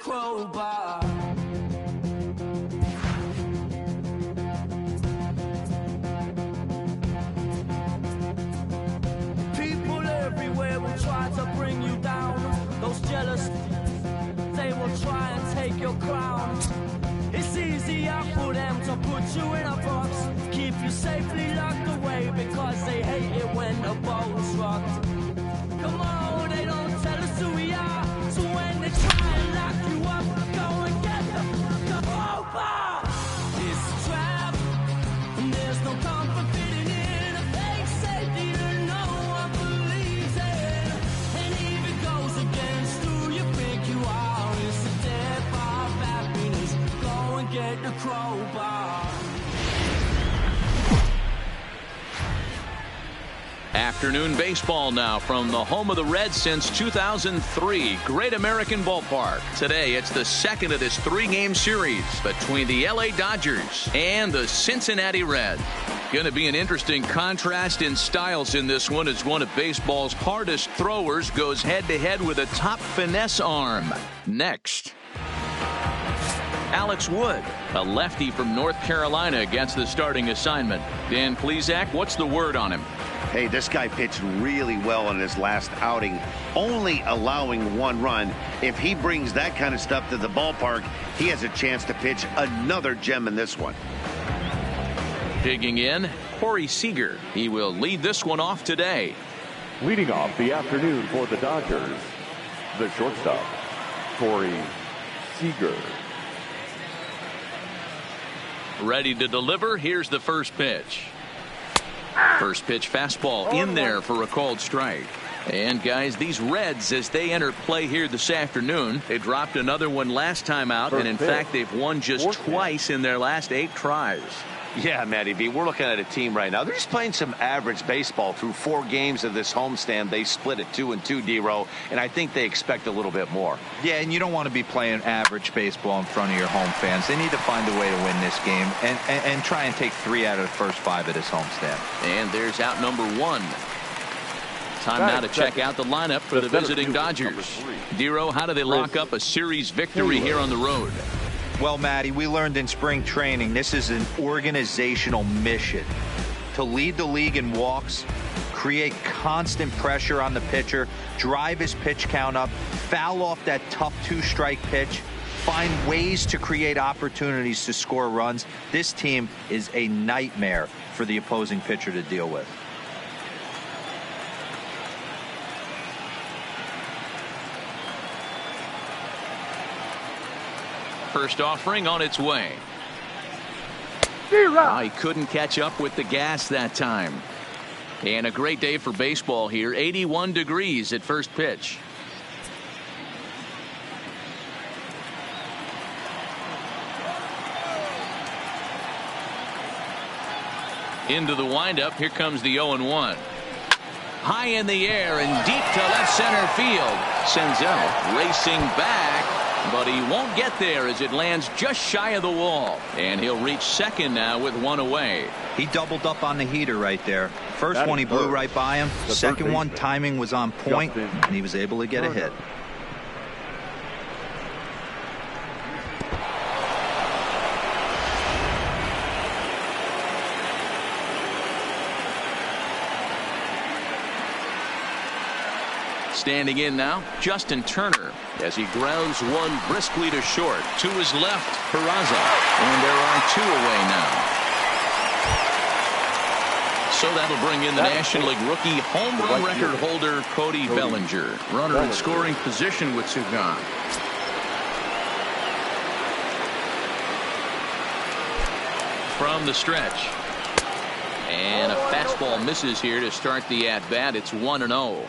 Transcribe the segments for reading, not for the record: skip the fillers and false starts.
crowbar. People everywhere will try to bring you down. Those jealous, they will try and take your crown. It's easier for them to put you in a box, keep you safely locked away, because they hate it when the boat's rocked. Come on, they don't tell us who we are, so when they try and lock you up, go and get the crowbar. It's a trap, and there's no comfort fitting in a fake safety that no one believes in. And if it goes against who you think you are, it's a death of happiness. Go and get the crowbar. Afternoon baseball now from the home of the Reds since 2003, Great American Ballpark. Today it's the second of this three-game series between the LA Dodgers and the Cincinnati Reds. Going to be an interesting contrast in styles in this one, as one of baseball's hardest throwers goes head-to-head with a top finesse arm. Next, Alex Wood, a lefty from North Carolina, gets the starting assignment. Dan Plesac, what's the word on him? Hey, this guy pitched really well in his last outing, only allowing one run. If he brings that kind of stuff to the ballpark, he has a chance to pitch another gem in this one. Digging in, Corey Seager. He will lead this one off today. Leading off the afternoon for the Dodgers, the shortstop, Corey Seager. Ready to deliver. Here's the first pitch. First pitch fastball in there for a called strike. And guys, these Reds, as they enter play here this afternoon, they dropped another one last time out, and in fact they've won just twice in their last 8 tries. Yeah, Matty V, we're looking at a team right now. They're just playing some average baseball through 4 games of this homestand. They split at 2-2, D-Row, and I think they expect a little bit more. Yeah, and you don't want to be playing average baseball in front of your home fans. They need to find a way to win this game and try and take 3 out of the first 5 of this homestand. And there's out number 1. Time now to check out the lineup for the visiting Dodgers. D-Row, how do they lock up a series victory here on the road? Well, Matty, we learned in spring training this is an organizational mission to lead the league in walks, create constant pressure on the pitcher, drive his pitch count up, foul off that tough 2-strike pitch, find ways to create opportunities to score runs. This team is a nightmare for the opposing pitcher to deal with. First offering on its way. He couldn't catch up with the gas that time. And a great day for baseball here. 81 degrees at first pitch. Into the windup. Here comes the 0-1. High in the air and deep to left center field. Senzel racing back, but he won't get there as it lands just shy of the wall. And he'll reach second now with 1 away. He doubled up on the heater right there. First one he blew right by him. Second one, timing was on point, and he was able to get a hit. Standing in now, Justin Turner, as he grounds one briskly to short. To his left, Peraza. And there are 2 away now. So that'll bring in the National League rookie home run record holder, Cody Bellinger. Runner in scoring position with 2 gone. From the stretch. And a fastball misses here to start the at-bat. It's 1-0.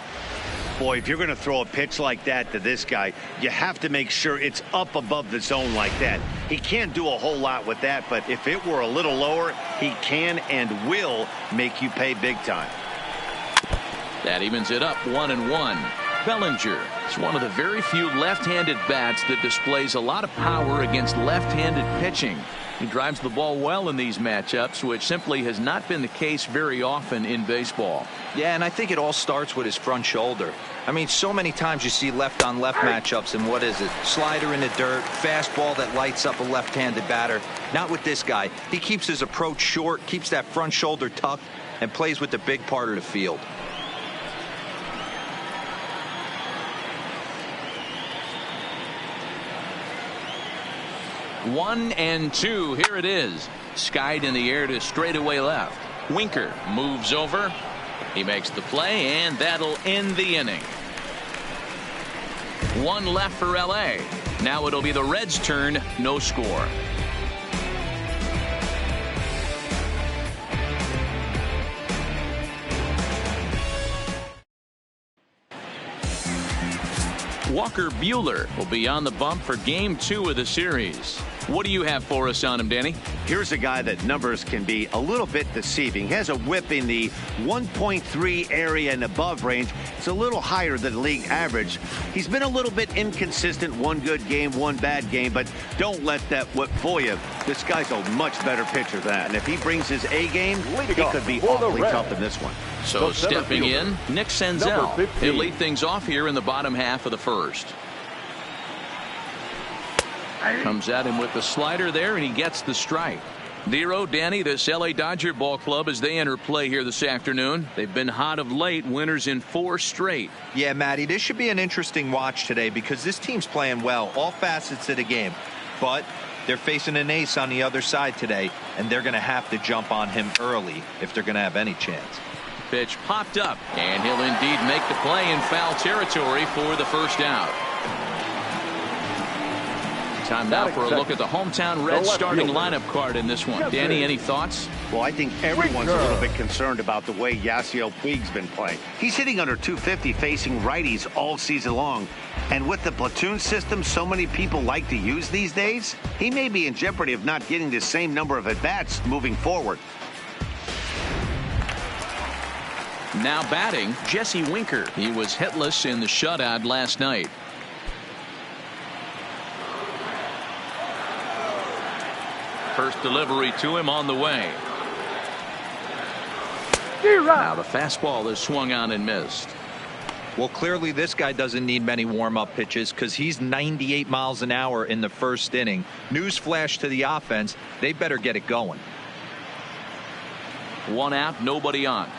Boy, if you're going to throw a pitch like that to this guy, you have to make sure it's up above the zone like that. He can't do a whole lot with that, but if it were a little lower, he can and will make you pay big time. That evens it up 1-1. Bellinger is one of the very few left-handed bats that displays a lot of power against left-handed pitching. He drives the ball well in these matchups, which simply has not been the case very often in baseball. Yeah, and I think it all starts with his front shoulder. I mean, so many times you see left-on-left matchups, and what is it? Slider in the dirt, fastball that lights up a left-handed batter. Not with this guy. He keeps his approach short, keeps that front shoulder tucked, and plays with the big part of the field. One and two. Here it is. Skied in the air to straightaway left. Winker moves over. He makes the play, and that'll end the inning. One left for LA. Now it'll be the Reds' turn. No score. Walker Buehler will be on the bump for game 2 of the series. What do you have for us on him, Danny? Here's a guy that numbers can be a little bit deceiving. He has a whip in the 1.3 area and above range. It's a little higher than league average. He's been a little bit inconsistent. One good game, one bad game, but don't let that whip fool you. This guy's a much better pitcher than that. And if he brings his A game, he could be awfully tough in this one. So stepping in, Nick Senzel. He'll lead things off here in the bottom half of the first. Comes at him with the slider there, and he gets the strike. Nero, Danny, this LA Dodger ball club as they enter play here this afternoon. They've been hot of late, winners in 4 straight. Yeah, Matty, this should be an interesting watch today because this team's playing well, all facets of the game. But they're facing an ace on the other side today, and they're going to have to jump on him early if they're going to have any chance. Pitch popped up, and he'll indeed make the play in foul territory for the first out. Time now for a look at the hometown Reds starting lineup card in this one. Danny, any thoughts? Well, I think everyone's a little bit concerned about the way Yasiel Puig's been playing. He's hitting under 250 facing righties all season long. And with the platoon system so many people like to use these days, he may be in jeopardy of not getting the same number of at-bats moving forward. Now batting, Jesse Winker. He was hitless in the shutout last night. First delivery to him on the way. Now the fastball is swung on and missed. Well, clearly this guy doesn't need many warm-up pitches because he's 98 miles an hour in the first inning. Newsflash to the offense, they better get it going. 1 out, nobody on.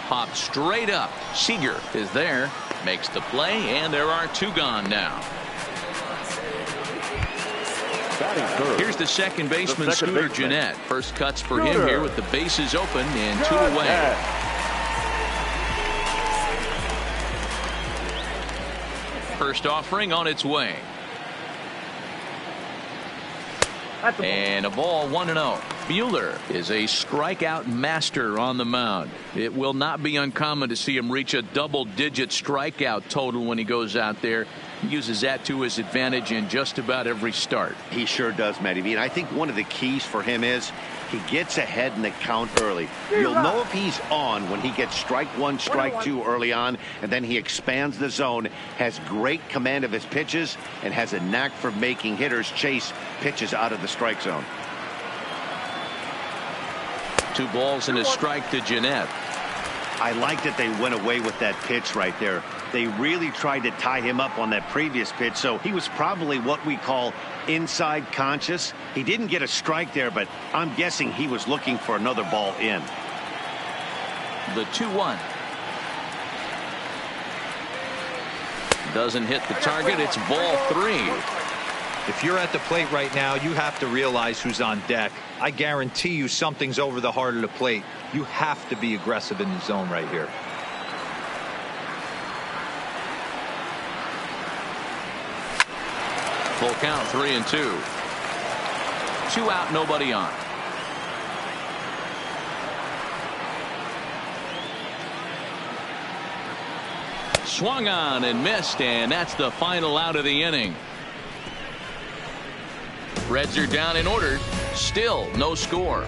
Popped straight up. Seager is there, makes the play, and there are 2 gone now. Here's the second baseman, Scooter Gennett. First cuts for him here with the bases open and 2 away. First offering on its way. And a ball, 1-0. Buehler is a strikeout master on the mound. It will not be uncommon to see him reach a double-digit strikeout total when he goes out there. He uses that to his advantage in just about every start. He sure does, Matty. And I think one of the keys for him is he gets ahead in the count early. You'll know if he's on when he gets strike 1, strike 2 early on, and then he expands the zone, has great command of his pitches, and has a knack for making hitters chase pitches out of the strike zone. 2 balls and a strike to Gennett. I like that they went away with that pitch right there. They really tried to tie him up on that previous pitch, so he was probably what we call inside conscious. He didn't get a strike there, but I'm guessing he was looking for another ball in. The 2-1. Doesn't hit the target. It's ball 3. If you're at the plate right now, you have to realize who's on deck. I guarantee you something's over the heart of the plate. You have to be aggressive in the zone right here. Full count, 3-2. 2 out, nobody on. Swung on and missed, and that's the final out of the inning. Reds are down in order. Still no score.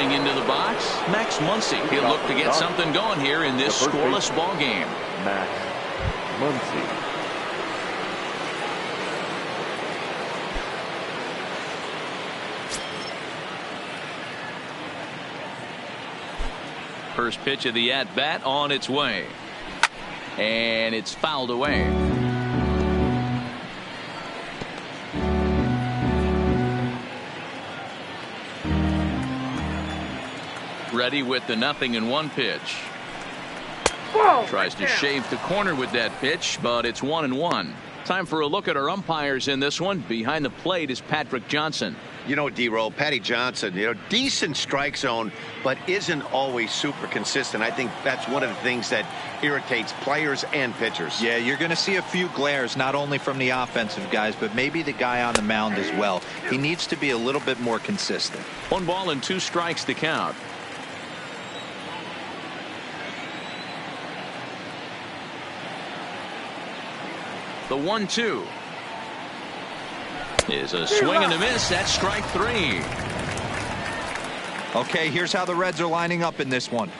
Stepping into the box, Max Muncy. He'll look to get something going here in this scoreless ball game. Max Muncy. First pitch of the at-bat on its way. And it's fouled away. Ready with the 0-1 pitch. Tries to shave the corner with that pitch, but it's 1-1. Time for a look at our umpires in this one. Behind the plate is Patrick Johnson. You know, D-Roll, Patty Johnson, decent strike zone, but isn't always super consistent. I think that's one of the things that irritates players and pitchers. Yeah, you're going to see a few glares, not only from the offensive guys, but maybe the guy on the mound as well. He needs to be a little bit more consistent. 1 ball and 2 strikes to count. The 1-2 is a swing and a miss. That's strike 3. Okay, here's how the Reds are lining up in this one.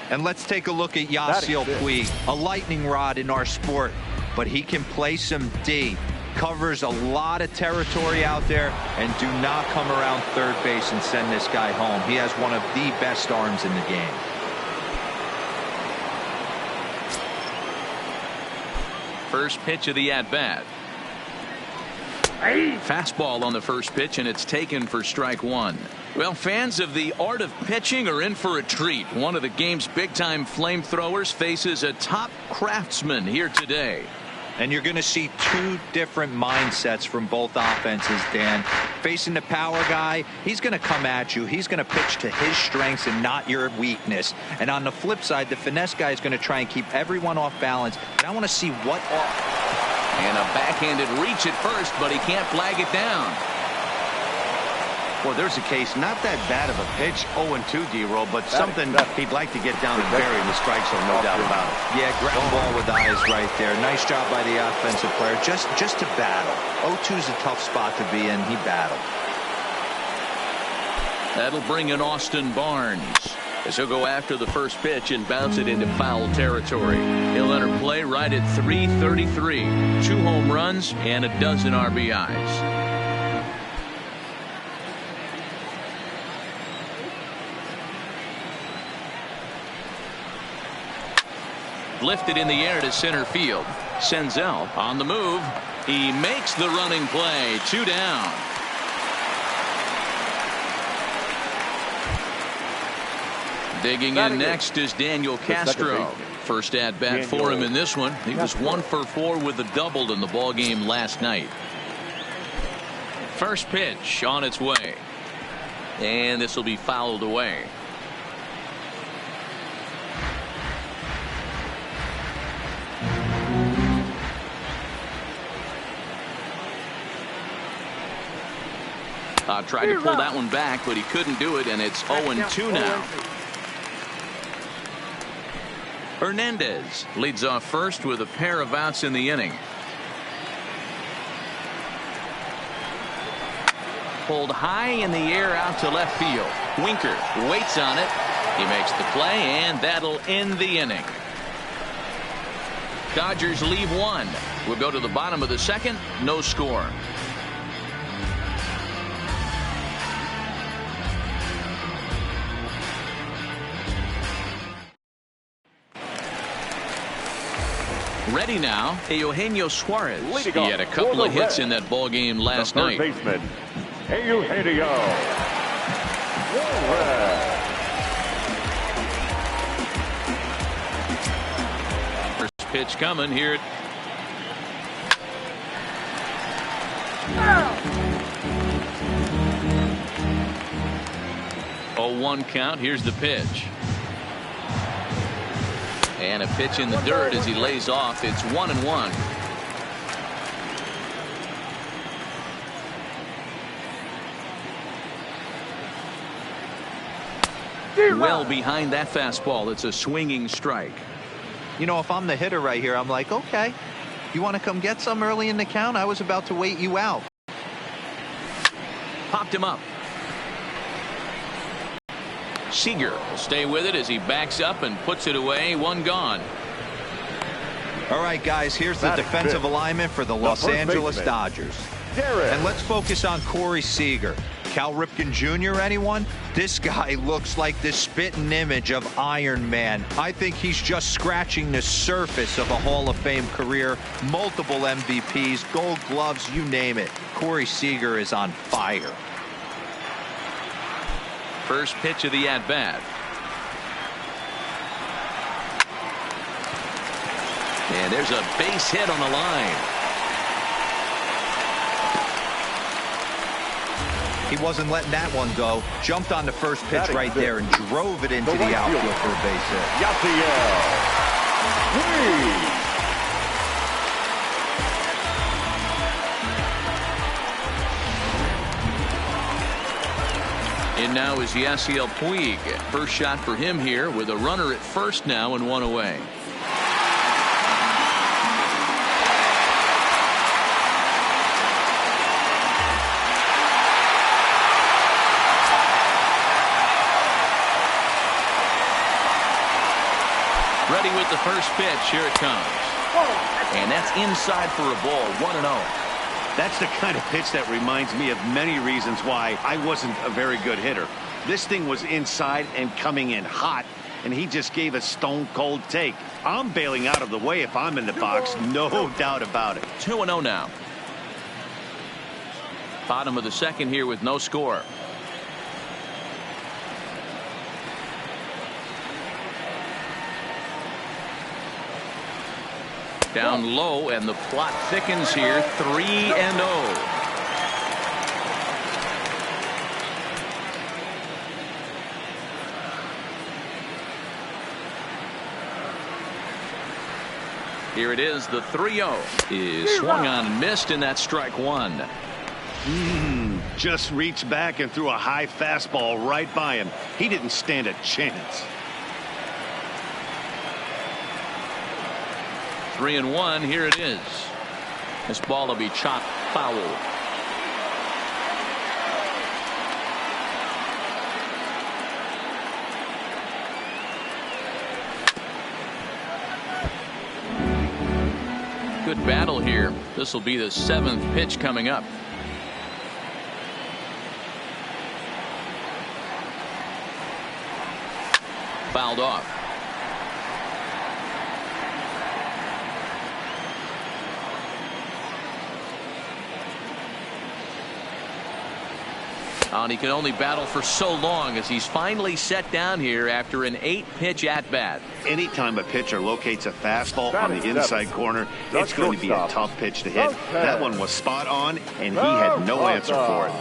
And let's take a look at Yasiel Puig, a lightning rod in our sport, but he can play some D. Covers a lot of territory out there, and do not come around third base and send this guy home. He has one of the best arms in the game. First pitch of the at-bat. Fastball on the first pitch, and it's taken for strike 1. Well, fans of the art of pitching are in for a treat. One of the game's big-time flamethrowers faces a top craftsman here today. And you're going to see 2 different mindsets from both offenses, Dan. Facing the power guy, he's going to come at you. He's going to pitch to his strengths and not your weakness. And on the flip side, the finesse guy is going to try and keep everyone off balance. And I want to see what... And a backhanded reach at first, but he can't flag it down. Well, there's a case, not that bad of a pitch, 0-2 D-Roll, but something he'd like to get down and bury in the strike zone, no doubt about it. Yeah, ground ball with eyes right there. Nice job by the offensive player, just to battle. 0-2 is a tough spot to be in. He battled. That'll bring in Austin Barnes, as he'll go after the first pitch and bounce it into foul territory. He'll enter play right at .333. 2 home runs and a dozen RBIs. Lifted in the air to center field. Senzel on the move. He makes the running play. 2 down. Digging in next is Daniel Castro. First at bat for him in this one. He was 1 for 4 with a double in the ball game last night. First pitch on its way, and this will be fouled away. Tried to pull that one back, but he couldn't do it, and it's 0-2 now. Hernandez leads off first with a pair of outs in the inning. Pulled high in the air out to left field. Winker waits on it. He makes the play, and that'll end the inning. Dodgers leave 1. We'll go to the bottom of the second. No score. Ready now, Eugenio Suarez. He had a couple of hits in that ball game last night. Baseman, Eugenio Suarez. First pitch coming here. Oh, 1 count. Here's the pitch. And a pitch in the dirt as he lays off. It's 1-1. Well behind that fastball. It's a swinging strike. You know, if I'm the hitter right here, I'm like, okay, you want to come get some early in the count? I was about to wait you out. Popped him up. Seager will stay with it as he backs up and puts it away. One gone. All right, guys, here's the defensive alignment for the Los Angeles Dodgers. And let's focus on Corey Seager. Cal Ripken Jr., anyone? This guy looks like the spitting image of Iron Man. I think he's just scratching the surface of a Hall of Fame career. Multiple MVPs, Gold Gloves, you name it. Corey Seager is on fire. First pitch of the at-bat. And there's a base hit on the line. He wasn't letting that one go. Jumped on the first pitch right there and drove it into the outfield for a base hit. And now is Yasiel Puig. First shot for him here with a runner at first now and one away. Ready with the first pitch. Here it comes. And that's inside for a ball. 1-0. That's the kind of pitch that reminds me of many reasons why I wasn't a very good hitter. This thing was inside and coming in hot, and he just gave a stone-cold take. I'm bailing out of the way if I'm in the box, no doubt about it. 2-0 now. Bottom of the second here with no score. Down low, and the plot thickens here. 3-0. Here it is. The 3-0 is swung on and missed, and that's strike one. Just reached back and threw a high fastball right by him. He didn't stand a chance. 3-1. Here it is. This ball will be chopped foul. Good battle here. This will be the 7th pitch coming up. Fouled off. And he can only battle for so long as he's finally set down here after an 8-pitch at-bat. Anytime a pitcher locates a fastball on the inside corner, it's going to be a tough pitch to hit. That one was spot on, and he had no answer for it.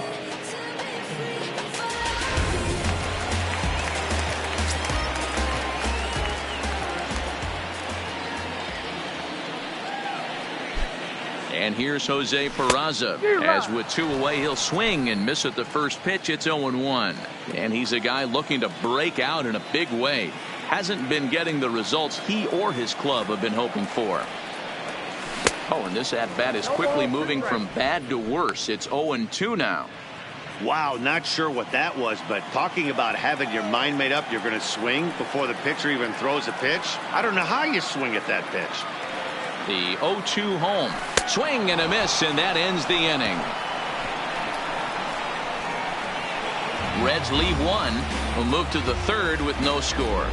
And here's Jose Peraza, as with 2 away, he'll swing and miss at the first pitch. It's 0-1. And he's a guy looking to break out in a big way. Hasn't been getting the results he or his club have been hoping for. Oh, and this at-bat is quickly moving from bad to worse. It's 0-2 now. Wow, not sure what that was, but talking about having your mind made up you're going to swing before the pitcher even throws a pitch. I don't know how you swing at that pitch. The 0-2 home. Swing and a miss, and that ends the inning. Reds leave 1. Will move to the 3rd with no score.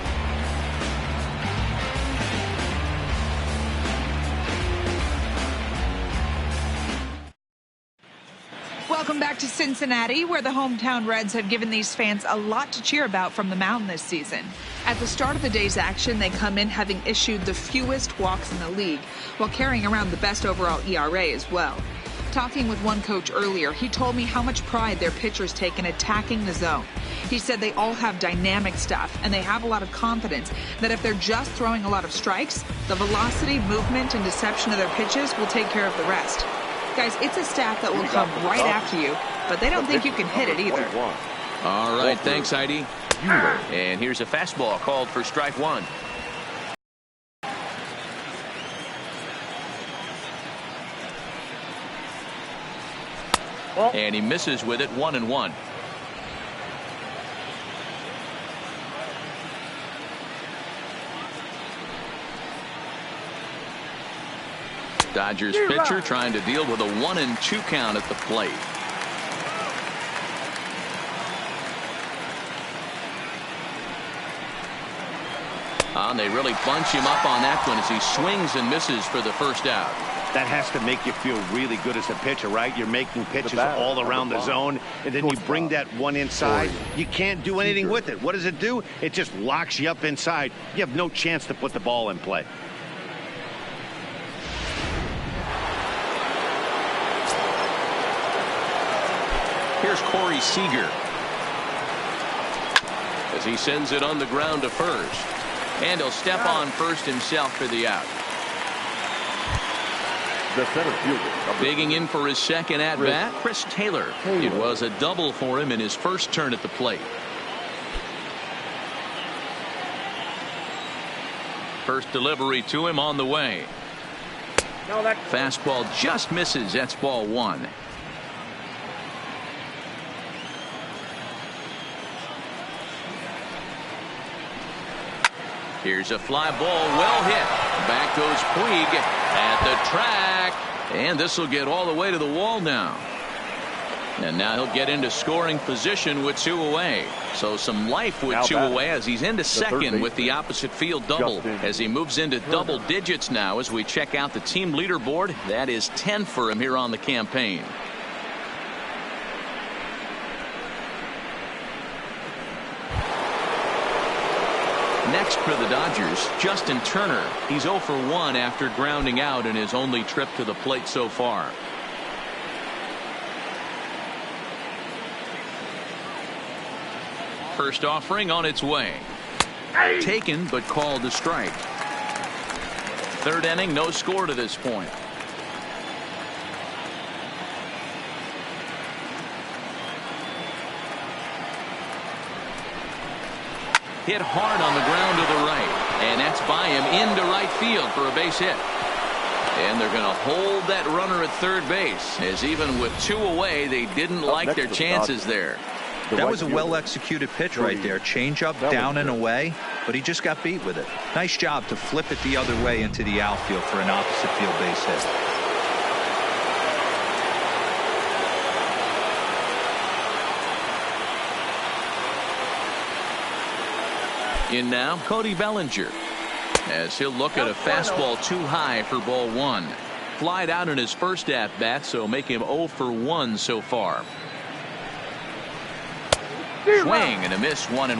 Welcome back to Cincinnati, where the hometown Reds have given these fans a lot to cheer about from the mound this season. At the start of the day's action, they come in having issued the fewest walks in the league, while carrying around the best overall ERA as well. Talking with one coach earlier, he told me how much pride their pitchers take in attacking the zone. He said they all have dynamic stuff, and they have a lot of confidence that if they're just throwing a lot of strikes, the velocity, movement, and deception of their pitches will take care of the rest. Guys, it's a staff that will come right after you, but they don't think you can hit it either. All right, thanks, Heidi. And here's a fastball called for strike 1. And he misses with it. 1-1. Dodgers pitcher trying to deal with a 1-2 count at the plate. And they really bunch him up on that one as he swings and misses for the first out. That has to make you feel really good as a pitcher, right? You're making pitches all around the zone, and then you bring that one inside. You can't do anything with it. What does it do? It just locks you up inside. You have no chance to put the ball in play. Here's Corey Seager as he sends it on the ground to first. And he'll step on first himself for the out. The center fielder. Digging in for his second at-bat, Chris Taylor. It was a double for him in his first turn at the plate. First delivery to him on the way. Fastball just misses. That's ball one. Here's a fly ball, well hit. Back goes Puig at the track. And this will get all the way to the wall now. And now he'll get into scoring position with 2 away. So some life with 2 away as he's into second with the opposite field double. As he moves into double digits now as we check out the team leaderboard. That is 10 for him here on the campaign. Next for the Dodgers, Justin Turner. He's 0 for 1 after grounding out in his only trip to the plate so far. First offering on its way. Taken but called a strike. Third inning, no score to this point. Hit hard on the ground to the right. And that's by him into right field for a base hit. And they're going to hold that runner at third base. As even with 2 away, they didn't like their chances there. That was a well-executed pitch right there. Change up, down and away, but he just got beat with it. Nice job to flip it the other way into the outfield for an opposite field base hit. In now, Cody Bellinger, as he'll look at a fastball too high for ball one. Flied out in his first at-bat, so make him 0 for 1 so far. Swing and a miss, 1-1.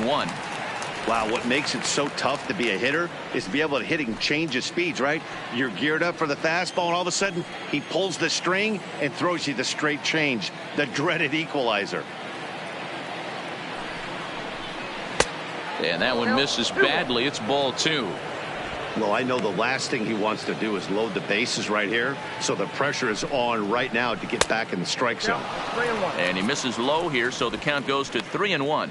Wow, what makes it so tough to be a hitter is to be able to hit and change his speeds, right? You're geared up for the fastball, and all of a sudden, he pulls the string and throws you the straight change, the dreaded equalizer. And that one misses badly. It's ball 2. Well, I know the last thing he wants to do is load the bases right here, so the pressure is on right now to get back in the strike zone. 3-1. And he misses low here, so the count goes to 3-1.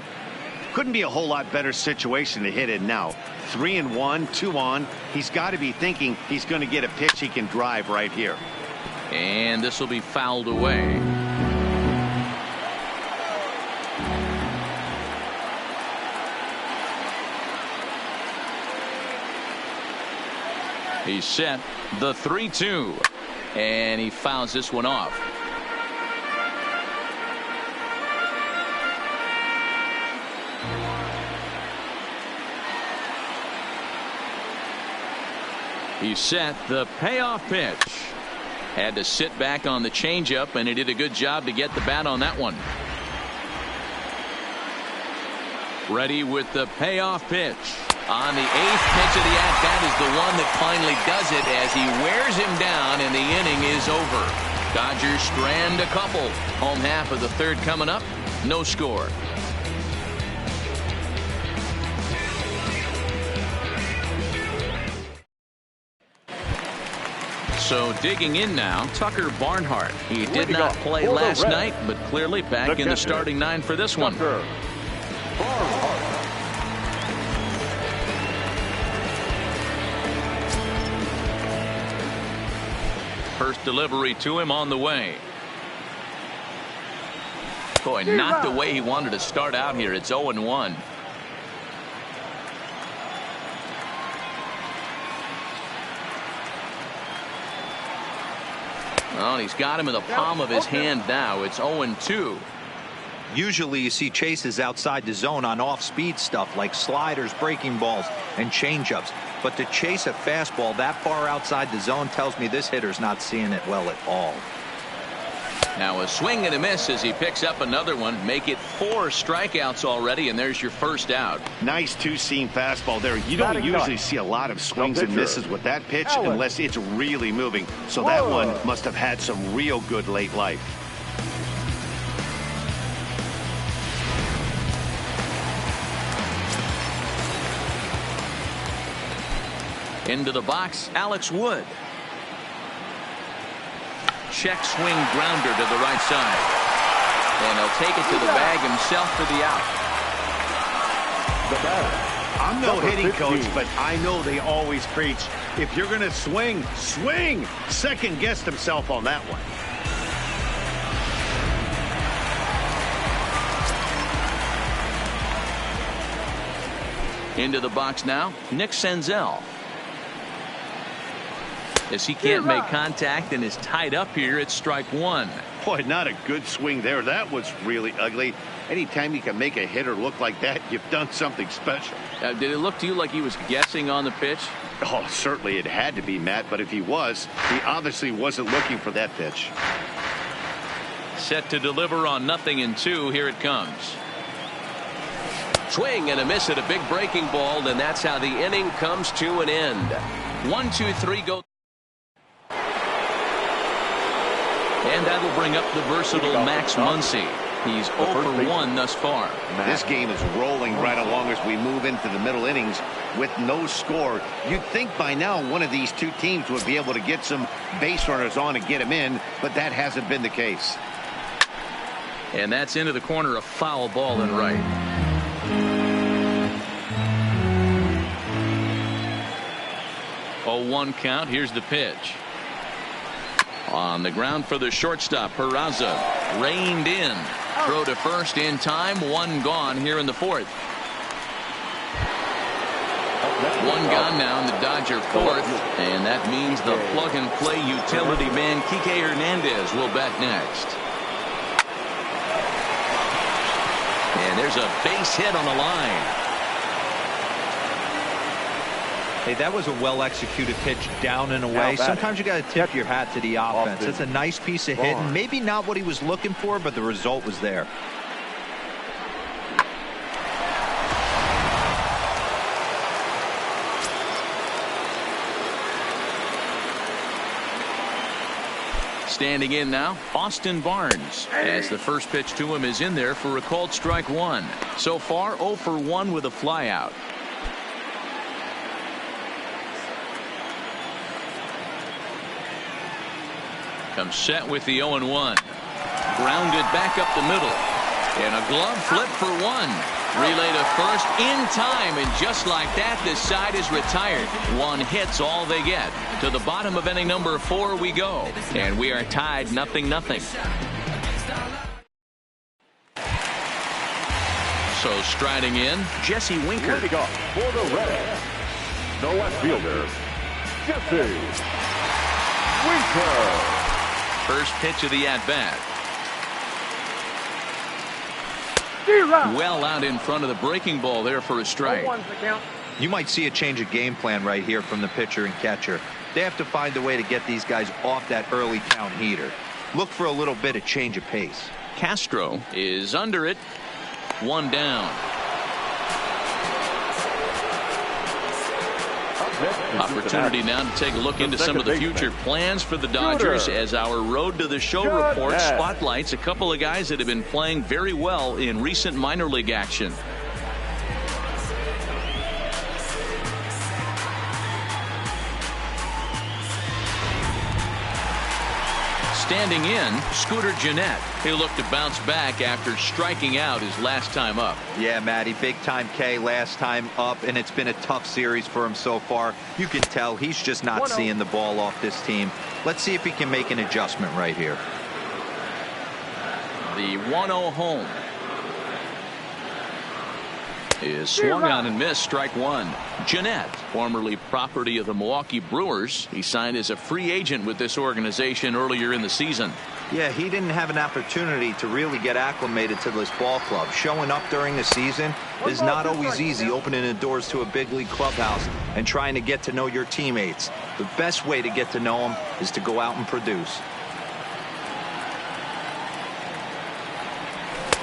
Couldn't be a whole lot better situation to hit in now. 3-1, 2 on. He's got to be thinking he's going to get a pitch he can drive right here. And this will be fouled away. He's set the 3-2, and he fouls this one off. He set the payoff pitch. Had to sit back on the changeup, and he did a good job to get the bat on that one. Ready with the payoff pitch. On the 8th pitch of the at-bat is the one that finally does it as he wears him down, and the inning is over. Dodgers strand a couple. Home half of the third coming up. No score. So digging in now, Tucker Barnhart. He did not play last night, but clearly back in the starting 9 for this one. First delivery to him on the way. Boy, not the way he wanted to start out here. It's 0-1. Well, he's got him in the palm of his hand now. It's 0-2. Usually you see chases outside the zone on off-speed stuff like sliders, breaking balls, and changeups. But to chase a fastball that far outside the zone tells me this hitter's not seeing it well at all. Now a swing and a miss as he picks up another one. Make it 4 strikeouts already, and there's your first out. Nice two-seam fastball there. You don't usually see a lot of swings and misses with that pitch unless it's really moving. So that one must have had some real good late life. Into the box, Alex Wood. Check swing grounder to the right side. And he'll take it to the bag himself for the out. I'm no hitting coach, but I know they always preach, if you're going to swing, swing. Second guessed himself on that one. Into the box now, Nick Senzel. As he can't make contact and is tied up here, it's strike 1. Boy, not a good swing there. That was really ugly. Anytime you can make a hitter look like that, you've done something special. Did it look to you like he was guessing on the pitch? Oh, certainly it had to be, Matt, but if he was, he obviously wasn't looking for that pitch. Set to deliver on 0-2. Here it comes. Swing and a miss at a big breaking ball, and that's how the inning comes to an end. 1, 2, 3 go. And that'll bring up the versatile Max Muncy. He's 0 for 1 thus far. This game is rolling right along as we move into the middle innings with no score. You'd think by now one of these two teams would be able to get some base runners on and get them in, but that hasn't been the case. And that's into the corner, a foul ball and right. Oh, 1 count. Here's the pitch. On the ground for the shortstop, Peraza reined in. Throw to first in time. 1 gone here in the 4th. 1 gone now in the Dodger 4th. And that means the plug-and-play utility man, Kike Hernandez, will bat next. And there's a base hit on the line. Hey, that was a well-executed pitch down and away. Sometimes you got to tip your hat to the offense. It's a nice piece of hitting. Maybe not what he was looking for, but the result was there. Standing in now, Austin Barnes, as the first pitch to him is in there for a called strike 1. So far, 0 for 1 with a flyout. Comes set with the 0-1. Grounded back up the middle. And a glove flip for 1. Relay to first in time, and just like that, this side is retired. 1 hit's all they get. To the bottom of inning number 4 we go. And we are tied 0-0. So striding in, Jesse Winker. Leading off for the Reds, the left fielder, Jesse Winker. First pitch of the at-bat. Well out in front of the breaking ball there for a strike. You might see a change of game plan right here from the pitcher and catcher. They have to find a way to get these guys off that early count heater. Look for a little bit of change of pace. Castro is under it. 1 down. Opportunity now to take a look into some of the future plans for the Dodgers as our Road to the Show report spotlights a couple of guys that have been playing very well in recent minor league action. Standing in, Scooter Gennett. He looked to bounce back after striking out his last time up. Yeah, Matty, big time K last time up, and it's been a tough series for him so far. You can tell he's just not seeing the ball off this team. Let's see if he can make an adjustment right here. The 1-0 home. is swung on and missed. Strike one. Jeanette, formerly property of the Milwaukee Brewers. He signed as a free agent with this organization earlier in the season. Yeah, he didn't have an opportunity to really get acclimated to this ball club. Showing up during the season is not always easy, opening the doors to a big league clubhouse and trying to get to know your teammates. The best way to get to know them is to go out and produce.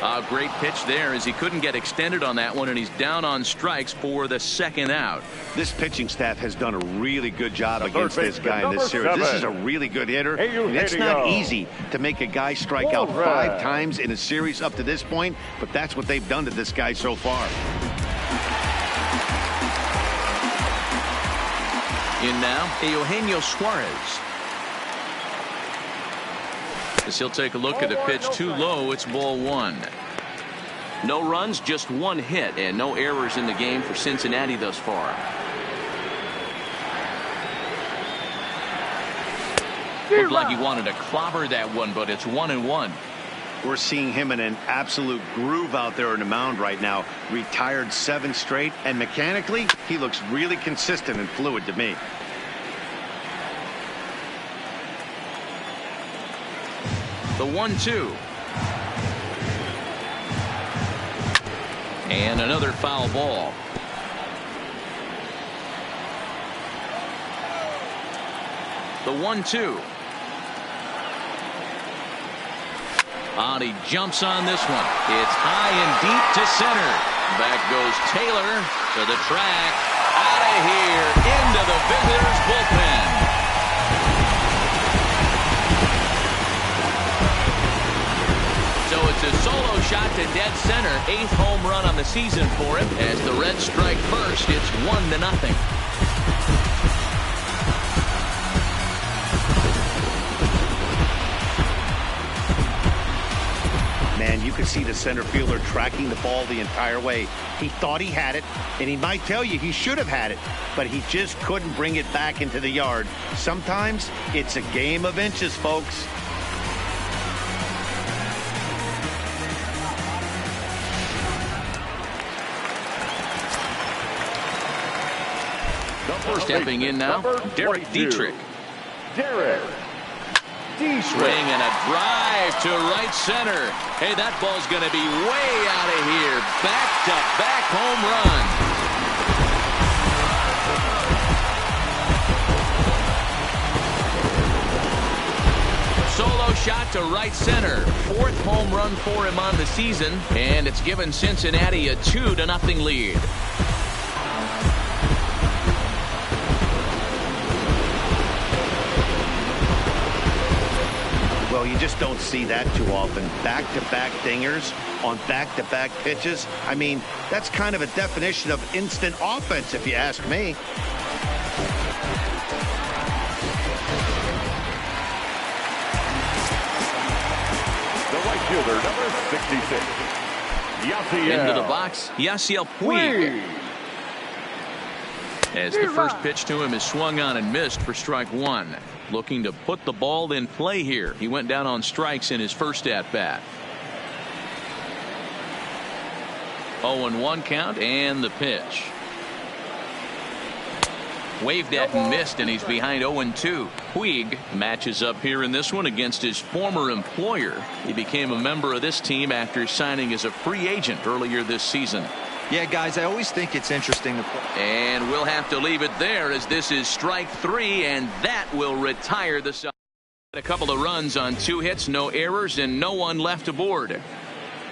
A great pitch there as he couldn't get extended on that one, and he's down on strikes for the second out. This pitching staff has done a really good job against this guy in this series. This is a really good hitter. And it's not easy to make a guy strike out 5 times in a series up to this point, but that's what they've done to this guy so far. In now, Eugenio Suarez. As he'll take a look at the pitch too low, it's ball one. No runs, just one hit, and no errors in the game for Cincinnati thus far. Looked like he wanted to clobber that one, but it's 1-1. We're seeing him in an absolute groove out there on the mound right now. Retired 7 straight, and mechanically, he looks really consistent and fluid to me. The 1-2. And another foul ball. The 1-2. He jumps on this one. It's high and deep to center. Back goes Taylor to the track. Out of here into the visitors' bullpen. So it's a solo shot to dead center. 8th home run on the season for him. As the Reds strike first, it's 1-0. Man, you could see the center fielder tracking the ball the entire way. He thought he had it, and he might tell you he should have had it, but he just couldn't bring it back into the yard. Sometimes it's a game of inches, folks. Stepping in now, Derek Dietrich. Derek Dietrich. Swing and a drive to right center. Hey, that ball's going to be way out of here. Back-to-back home run. Solo shot to right center. 4th home run for him on the season, and it's given Cincinnati a 2-0 lead. Well, you just don't see that too often. Back-to-back dingers on back-to-back pitches. I mean, that's kind of a definition of instant offense, if you ask me. The right fielder, number 66. Yasiel. Into the box, Yasiel Puig. As the first pitch to him is swung on and missed for strike one. Looking to put the ball in play here. He went down on strikes in his first at-bat. 0-1 count and the pitch. Waved at and missed, and he's behind 0-2. Puig matches up here in this one against his former employer. He became a member of this team after signing as a free agent earlier this season. Yeah, guys, I always think it's interesting to and we'll have to leave it there as this is strike 3, and that will retire the side. A couple of runs on 2 hits, no errors, and no one left aboard.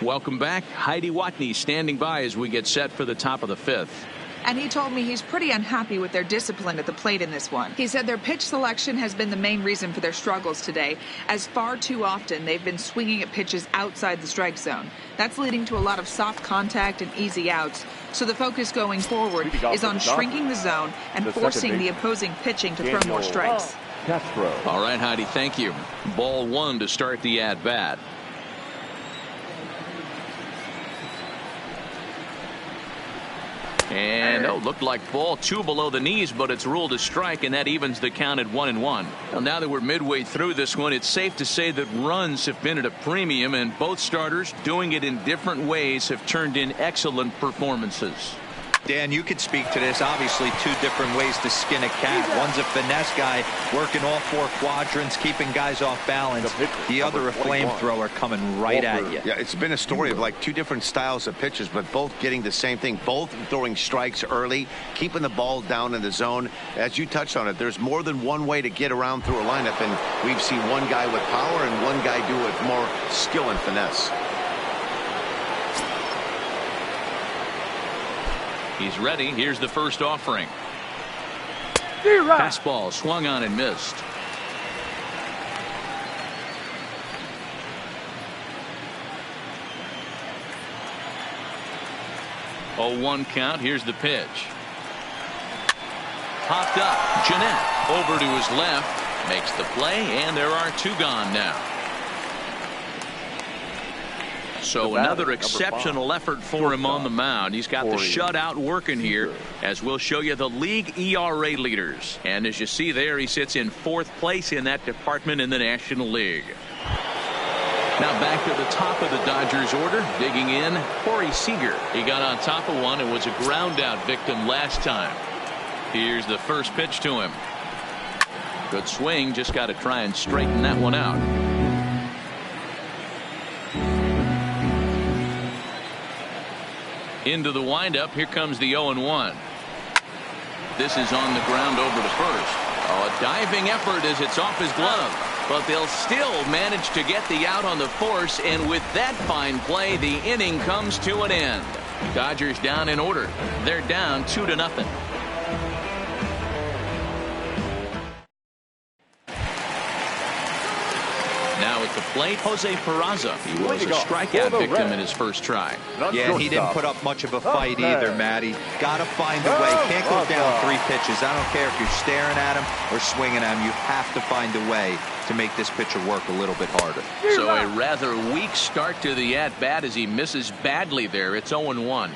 Welcome back. Heidi Watney standing by as we get set for the top of the 5th. And he told me he's pretty unhappy with their discipline at the plate in this one. He said their pitch selection has been the main reason for their struggles today, as far too often they've been swinging at pitches outside the strike zone. That's leading to a lot of soft contact and easy outs. So the focus going forward is on shrinking the zone and forcing the opposing pitching to throw more strikes. Castro. All right, Heidi, thank you. Ball 1 to start the at-bat. And looked like ball 2 below the knees, but it's ruled a strike, and that evens the count at 1-1. Well, now that we're midway through this one, it's safe to say that runs have been at a premium, and both starters, doing it in different ways, have turned in excellent performances. Dan, you could speak to this. Obviously, 2 different ways to skin a cat. One's a finesse guy working all 4 quadrants, keeping guys off balance. The other, a flamethrower coming right at you. Yeah, it's been a story of like 2 different styles of pitches, but both getting the same thing. Both throwing strikes early, keeping the ball down in the zone. As you touched on it, there's more than one way to get around through a lineup, and we've seen one guy with power and one guy do it more skill and finesse. He's ready. Here's the first offering. Fastball swung on and missed. 0-1 count. Here's the pitch. Popped up. Jeanette over to his left. Makes the play, and there are 2 gone now. So another exceptional effort for him on the mound. He's got the shutout working here, as we'll show you the league ERA leaders. And as you see there, he sits in 4th place in that department in the National League. Now back to the top of the Dodgers order. Digging in, Corey Seager. He got on top of one and was a ground out victim last time. Here's the first pitch to him. Good swing. Just got to try and straighten that one out. Into the windup. Here comes the 0-1. This is on the ground over to first. A diving effort as it's off his glove, but they'll still manage to get the out on the force, and with that fine play, the inning comes to an end. Dodgers down in order. They're down 2-0. Now at the plate, Jose Peraza. He was a strikeout victim in his first try. Yeah, he didn't put up much of a fight either, Matty. Got to find a way. Can't go down 3 pitches. I don't care if you're staring at him or swinging at him. You have to find a way to make this pitcher work a little bit harder. So a rather weak start to the at-bat as he misses badly there. It's 0-1.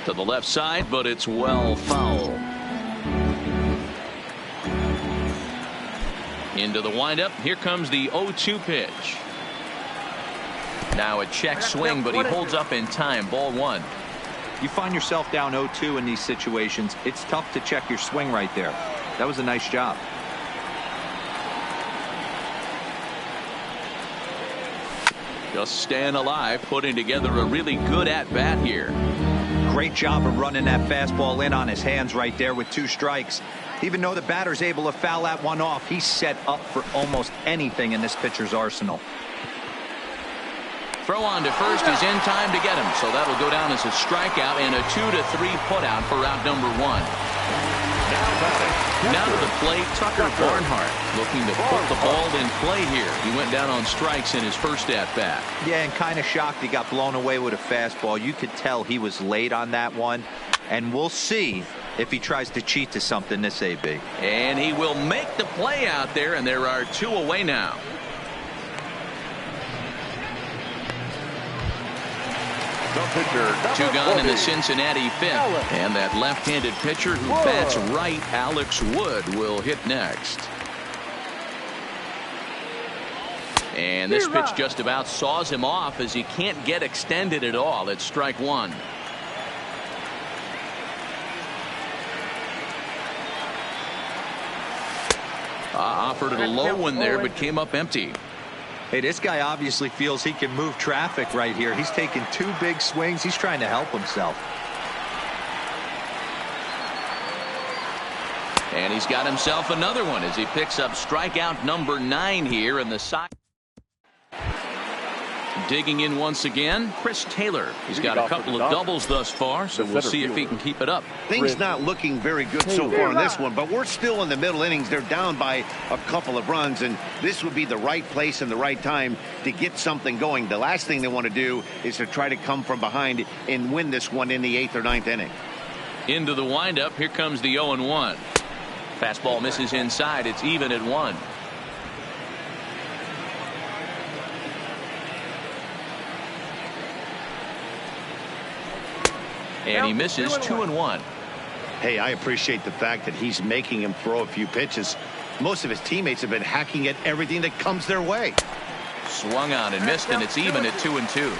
To the left side, but it's well foul. Into the windup. Here comes the 0-2 pitch. Now a check swing, but he holds up in time. Ball 1. You find yourself down 0-2 in these situations, it's tough to check your swing right there. That was a nice job. Just staying alive, putting together a really good at-bat here. Great job of running that fastball in on his hands right there with 2 strikes. Even though the batter's able to foul that one off, he's set up for almost anything in this pitcher's arsenal. Throw on to first is in time to get him, so that'll go down as a strikeout and a 2-3 putout for out number 1. Now to the plate, Tucker Barnhart, looking to put the ball in play here. He went down on strikes in his first at-bat. Yeah, and kind of shocked he got blown away with a fastball. You could tell he was late on that one, and we'll see if he tries to cheat to something this AB. And he will make the play out there, and there are 2 away now. Two gone in the Cincinnati 5th, and that left-handed pitcher who bats right, Alex Wood, will hit next. And this pitch just about saws him off as he can't get extended at all. It's strike 1. Offered it a low one there, but came up empty. Hey, this guy obviously feels he can move traffic right here. He's taking 2 big swings. He's trying to help himself. And he's got himself another one as he picks up strikeout number 9 here in the side. Digging in once again, Chris Taylor. He's got a couple of doubles thus far, so we'll see if he can keep it up. Things not looking very good so far in this one, but we're still in the middle innings. They're down by a couple of runs, and this would be the right place and the right time to get something going. The last thing they want to do is to try to come from behind and win this one in the 8th or 9th inning. Into the windup. Here comes the 0-1. Fastball misses inside. It's even at 1. And he misses 2-1. Hey, I appreciate the fact that he's making him throw a few pitches. Most of his teammates have been hacking at everything that comes their way. Swung on and missed, and it's even at 2-2.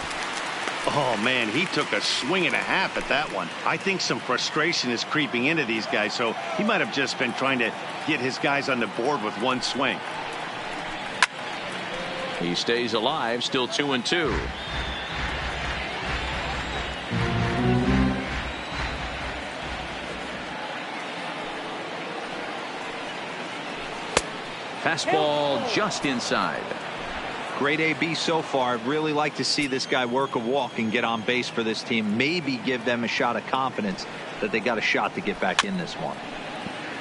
Oh, man, he took a swing and a half at that one. I think some frustration is creeping into these guys, so he might have just been trying to get his guys on the board with one swing. He stays alive, still 2-2. Fastball just inside. Great AB so far. I'd really like to see this guy work a walk and get on base for this team. Maybe give them a shot of confidence that they got a shot to get back in this one.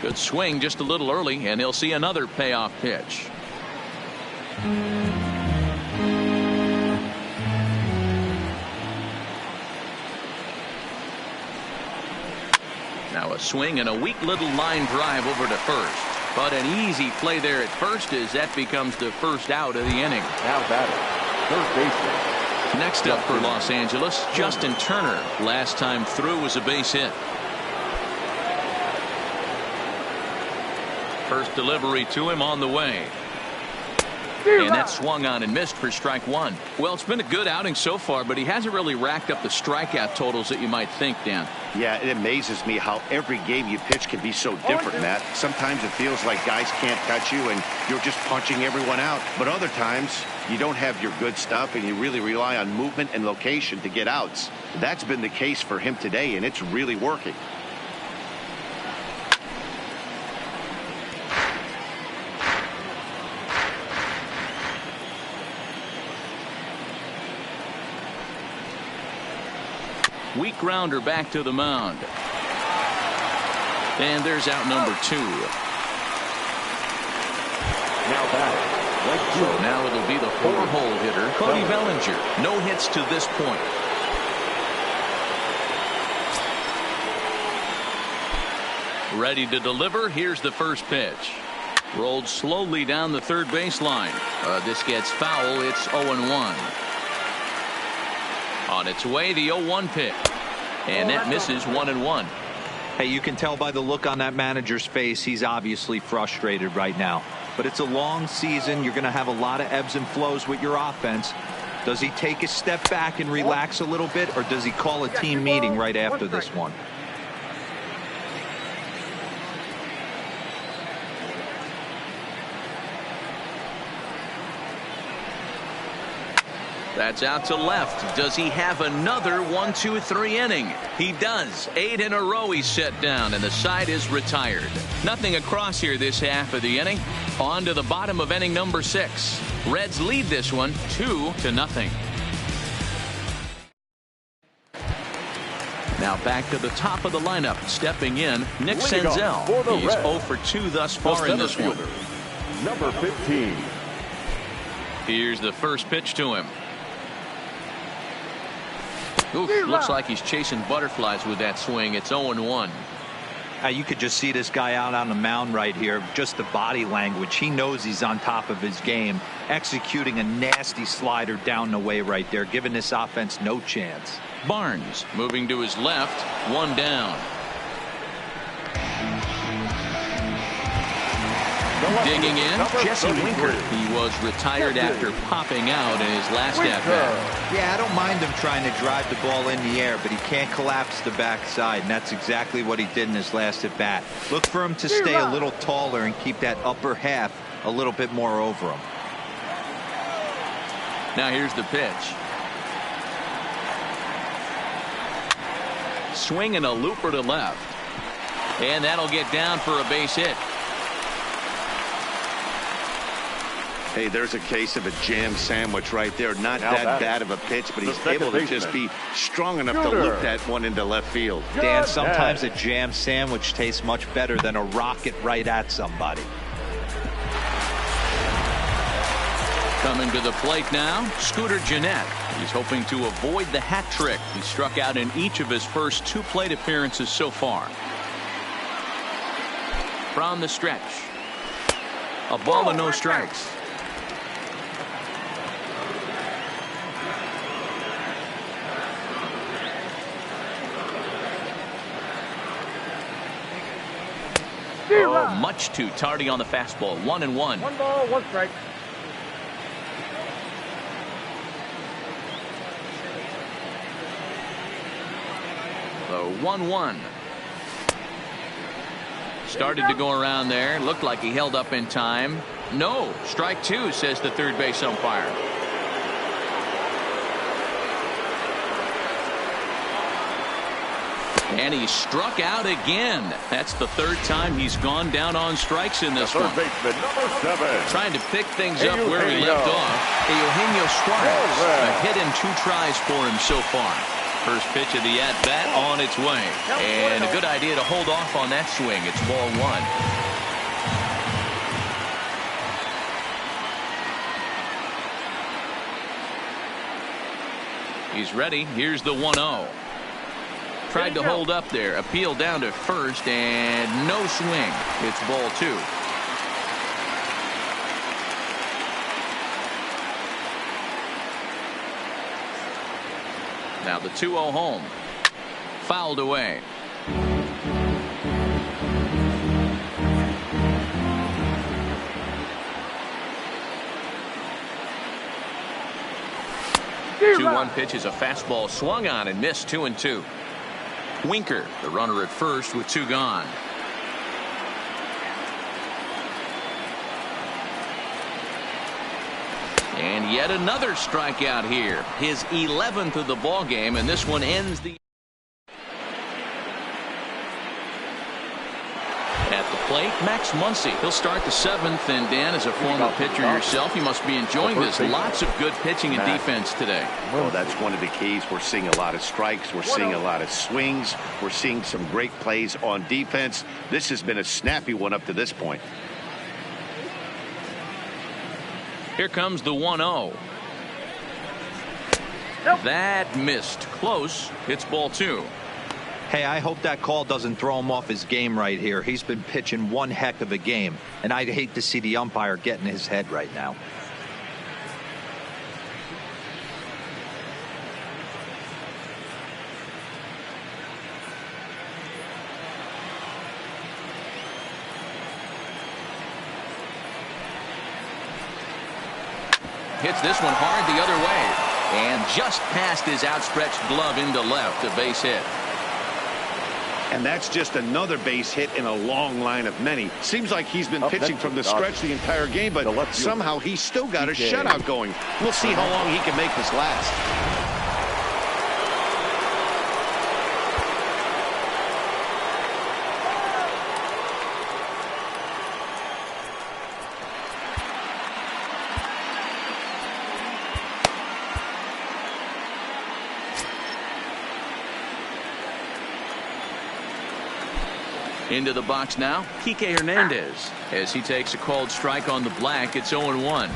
Good swing just a little early, and he'll see another payoff pitch. Now a swing and a weak little line drive over to first. But an easy play there at first as that becomes the first out of the inning. Now batting, third baseman. Next up for Los Angeles, Justin Turner. Last time through was a base hit. First delivery to him on the way. And that swung on and missed for strike one. Well, it's been a good outing so far, but he hasn't really racked up the strikeout totals that you might think, Dan. Yeah, it amazes me how every game you pitch can be so different, Matt. Sometimes it feels like guys can't touch you and you're just punching everyone out. But other times you don't have your good stuff and you really rely on movement and location to get outs. That's been the case for him today, and it's really working. Weak grounder back to the mound. And there's out number 2. Now batting, right field. So now it'll be the 4-hole hitter, Cody Bellinger. No hits to this point. Ready to deliver. Here's the first pitch. Rolled slowly down the third baseline. This gets foul. It's 0-1. On its way, the 0-1 pitch. And that misses 1-1. Hey, you can tell by the look on that manager's face, he's obviously frustrated right now. But it's a long season. You're going to have a lot of ebbs and flows with your offense. Does he take a step back and relax a little bit, or does he call a team meeting right after this one? That's out to left. Does he have another 1-2-3 inning? He does. 8 in a row he's set down, and the side is retired. Nothing across here this half of the inning. On to the bottom of inning number 6. Reds lead this one 2-0. Now back to the top of the lineup. Stepping in, Nick Senzel. He's 0 for 2 thus far in this one. Number 15. Here's the first pitch to him. Oof, looks like he's chasing butterflies with that swing. It's 0-1. You could just see this guy out on the mound right here. Just the body language. He knows he's on top of his game. Executing a nasty slider down the way right there, giving this offense no chance. Barnes moving to his left. 1 down. Digging in, Jesse Winker. He was retired after popping out in his last at-bat. Yeah, I don't mind him trying to drive the ball in the air, but he can't collapse the backside, and that's exactly what he did in his last at-bat. Look for him to stay a little taller and keep that upper half a little bit more over him. Now here's the pitch. Swing and a looper to left. And that'll get down for a base hit. Hey, there's a case of a jam sandwich right there. Not that bad of a pitch, but he's able to just be strong enough to loop that one into left field. Dan, sometimes a jam sandwich tastes much better than a rocket right at somebody. Coming to the plate now, Scooter Gennett. He's hoping to avoid the hat trick. He struck out in each of his first 2 plate appearances so far. From the stretch. A ball and no strikes. Oh, much too tardy on the fastball. 1-1. 1 ball, 1 strike. The 1-1. Started to go around there. Looked like he held up in time. No. Strike 2, says the third base umpire. And he struck out again. That's the third time he's gone down on strikes in this one. Third baseman, number 7. Trying to pick things up where he left off. Eugenio Suarez. A hit in 2 tries for him so far. First pitch of the at-bat on its way. And a good idea to hold off on that swing. It's ball 1. He's ready. Here's the 1-0. Tried to hold up there. Appeal down to first and no swing. It's ball 2. Now the 2-0 home. Fouled away. The 2-1 pitch is a fastball swung on and missed. 2-2. Winker, the runner at first with 2 gone. And yet another strikeout here. His 11th of the ball game, and this one ends the. At the plate, Max Muncy. He'll start the 7th, and Dan, as a former pitcher yourself, you must be enjoying this. Lots of good pitching and defense today. Well, that's one of the keys. We're seeing a lot of strikes. We're seeing a lot of swings. We're seeing some great plays on defense. This has been a snappy one up to this point. Here comes the 1-0. That missed. Close. It's ball 2. Hey, I hope that call doesn't throw him off his game right here. He's been pitching one heck of a game, and I'd hate to see the umpire get in his head right now. Hits this one hard the other way, and just past his outstretched glove into left. A base hit. And that's just another base hit in a long line of many. Seems like he's been pitching from the stretch the entire game, but somehow he's still got a shutout going. We'll see how long he can make this last. Into the box now, Kike Hernandez, as he takes a called strike on the black. It's 0-1.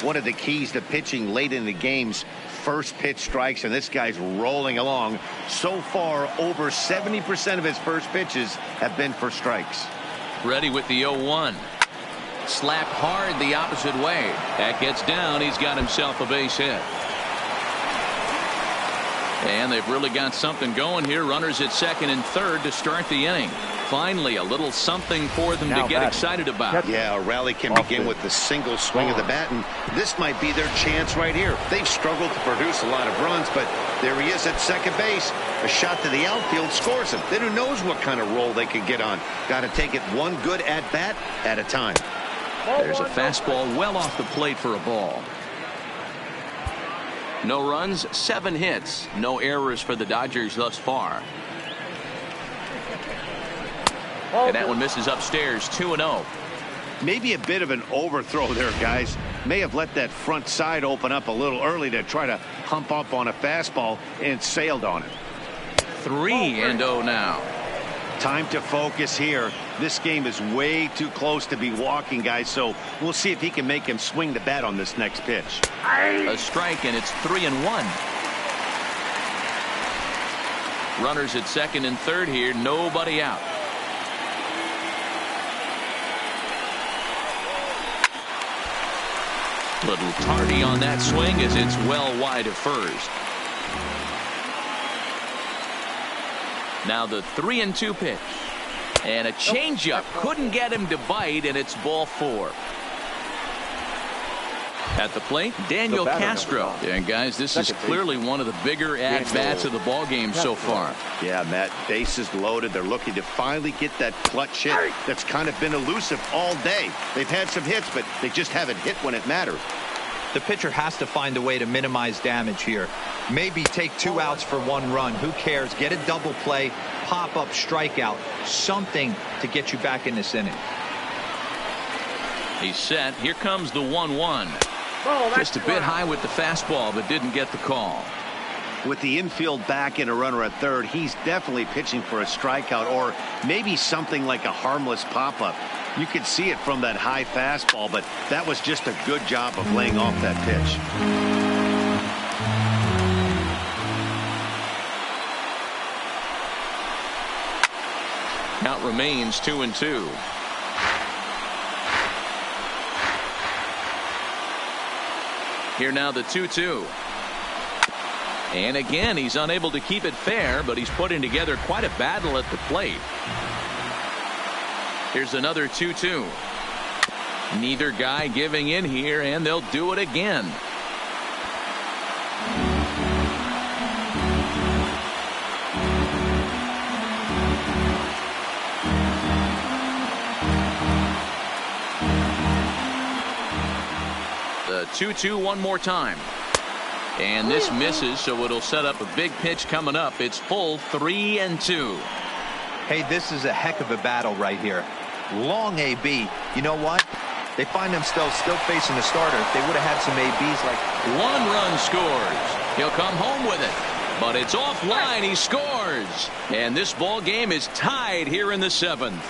One of the keys to pitching late in the game's first pitch strikes, and this guy's rolling along. So far, over 70% of his first pitches have been for strikes. Ready with the 0-1. Slapped hard the opposite way. That gets down. He's got himself a base hit. And they've really got something going here. Runners at second and third to start the inning. Finally, a little something for them to get excited about. Yeah, a rally can begin with the single swing of the bat, and this might be their chance right here. They've struggled to produce a lot of runs, but there he is at second base. A shot to the outfield scores him. Then who knows what kind of roll they could get on. Got to take it one good at-bat at a time. There's a fastball well off the plate for a ball. No runs, 7 hits. No errors for the Dodgers thus far. And that one misses upstairs. 2-0. Maybe a bit of an overthrow there, guys. May have let that front side open up a little early to try to hump up on a fastball and sailed on it. 3-0 now. Time to focus here. This game is way too close to be walking, guys, so we'll see if he can make him swing the bat on this next pitch. A strike, and it's 3-1. Runners at second and third here. Nobody out. Little tardy on that swing as it's well wide of first. Now the 3-2 pitch. And a changeup couldn't get him to bite, and it's ball 4. At the plate, Daniel Castro. And guys, this is clearly one of the bigger at-bats of the ball game so far. Yeah, Matt, bases loaded. They're looking to finally get that clutch hit that's kind of been elusive all day. They've had some hits, but they just haven't hit when it mattered. The pitcher has to find a way to minimize damage here. Maybe take 2 outs for 1 run. Who cares? Get a double play, pop up, strikeout, something to get you back in this inning. He's set. Here comes the 1-1. Just a bit high with the fastball, but didn't get the call. With the infield back and a runner at third, he's definitely pitching for a strikeout or maybe something like a harmless pop-up. You could see it from that high fastball, but that was just a good job of laying off that pitch. Count remains 2-2. Here now the 2-2. And again, he's unable to keep it fair, but he's putting together quite a battle at the plate. Here's another 2-2. Neither guy giving in here, and they'll do it again. The 2-2 one more time. And this misses, so it'll set up a big pitch coming up. It's full 3-2. Hey, this is a heck of a battle right here. Long AB. You know what? They find themselves still facing the starter. If they would have had some ABs like 1 run scores. He'll come home with it, but it's offline. He scores, and this ball game is tied here in the 7th.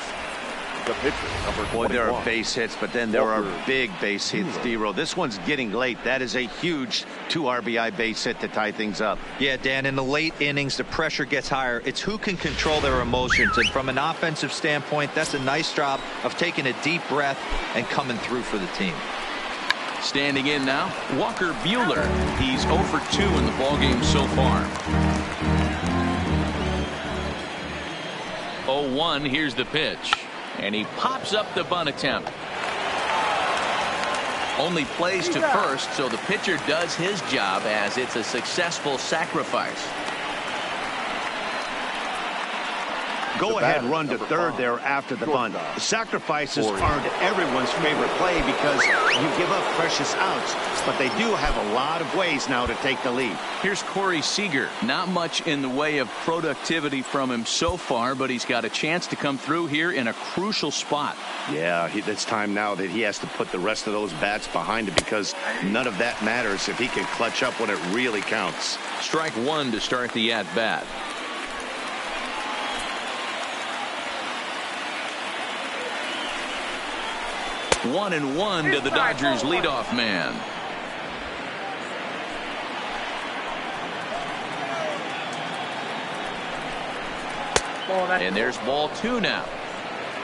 The pitcher, number 21. Boy, there are base hits, but then there are big base hits, D-Row. This one's getting late. That is a huge 2 RBI base hit to tie things up. Yeah, Dan, in the late innings, the pressure gets higher. It's who can control their emotions. And from an offensive standpoint, that's a nice job of taking a deep breath and coming through for the team. Standing in now, Walker Buehler. He's 0 for 2 in the ballgame so far. 0-1, here's the pitch. And he pops up the bunt attempt. Only plays to first, so the pitcher does his job as it's a successful sacrifice. Go-ahead run to third there after the bunt. The sacrifices aren't everyone's favorite play because you give up precious outs, but they do have a lot of ways now to take the lead. Here's Corey Seager. Not much in the way of productivity from him so far, but he's got a chance to come through here in a crucial spot. Yeah, it's time now that he has to put the rest of those bats behind him because none of that matters if he can clutch up when it really counts. Strike 1 to start the at-bat. One and one to the Dodgers leadoff man. And there's ball 2 now.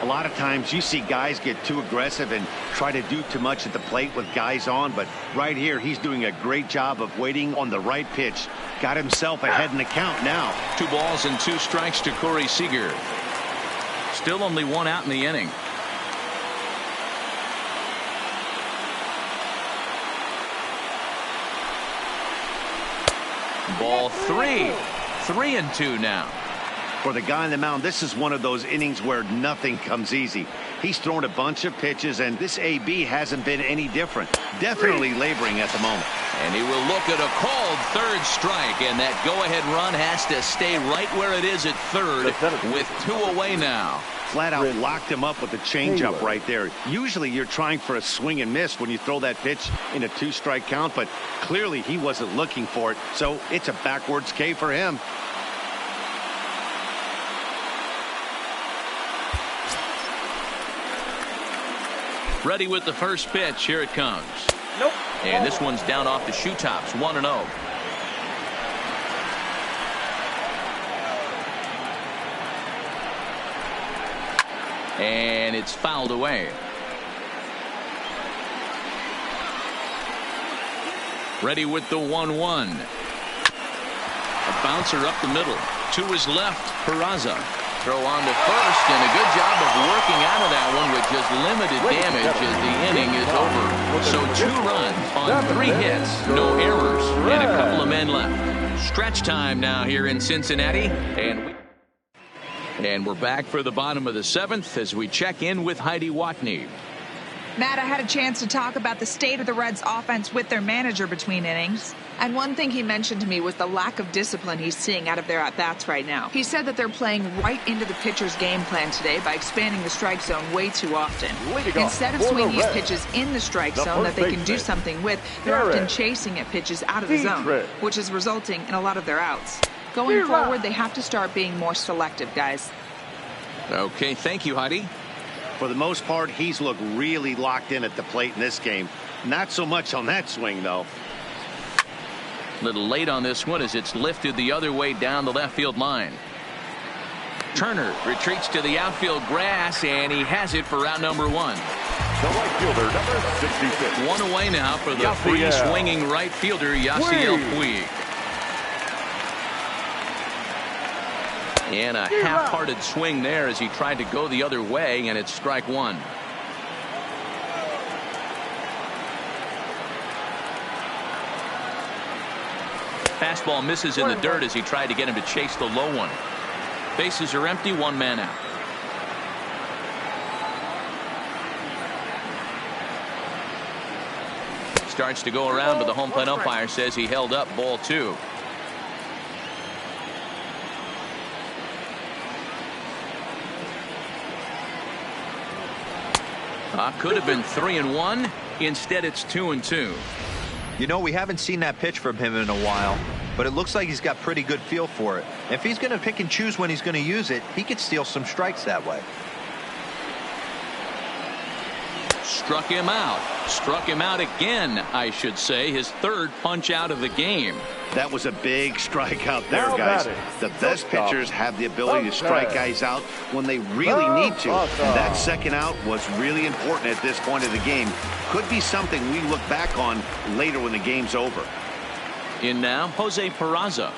A lot of times you see guys get too aggressive and try to do too much at the plate with guys on, but right here he's doing a great job of waiting on the right pitch. Got himself ahead in the count now. 2 balls and 2 strikes to Corey Seager. Still only 1 out in the inning. Ball 3. 3-2 now. For the guy on the mound, this is one of those innings where nothing comes easy. He's thrown a bunch of pitches, and this AB hasn't been any different. Definitely laboring at the moment. And he will look at a called 3rd strike, and that go-ahead run has to stay right where it is at 3rd with 2 away now. Flat out locked him up with the changeup right there. Usually you're trying for a swing and miss when you throw that pitch in a 2-strike count, but clearly he wasn't looking for it, so it's a backwards K for him. Ready with the first pitch. Here it comes. Nope. And this one's down off the shoe tops. 1-0. And it's fouled away. Ready with the 1-1. A bouncer up the middle. To his left, Peraza. Throw on to first, and a good job of working out of that one with just limited damage as the inning is over. So 2 runs on 3 hits, no errors, and a couple of men left. Stretch time now here in Cincinnati, and we're back for the bottom of the 7th as we check in with Heidi Watney. Matt, I had a chance to talk about the state of the Reds offense with their manager between innings. And one thing he mentioned to me was the lack of discipline he's seeing out of their at-bats right now. He said that they're playing right into the pitcher's game plan today by expanding the strike zone way too often. Instead of swinging these pitches in the strike zone that they can do something with, they're often chasing at pitches out of the zone, which is resulting in a lot of their outs. Going forward, they have to start being more selective, guys. Okay, thank you, Heidi. For the most part, he's looked really locked in at the plate in this game. Not so much on that swing, though. A little late on this one as it's lifted the other way down the left field line. Turner retreats to the outfield grass, and he has it for out number 1. The right fielder, number 66. 1 away now for the free-swinging right fielder, Yasiel Puig. And a half-hearted swing there as he tried to go the other way, and it's strike 1. Fastball misses in the dirt as he tried to get him to chase the low one. Bases are empty, 1 man out. Starts to go around, but the home plate umpire says he held up ball 2. Could have been 3-1. Instead, it's 2-2. You know, we haven't seen that pitch from him in a while, but it looks like he's got pretty good feel for it. If he's going to pick and choose when he's going to use it, he could steal some strikes that way. Struck him out. Struck him out again, I should say. His 3rd punch out of the game. That was a big strikeout there, guys. The best pitchers have the ability to strike guys out when they really need to. And that second out was really important at this point of the game. Could be something we look back on later when the game's over. In now, Jose Peraza.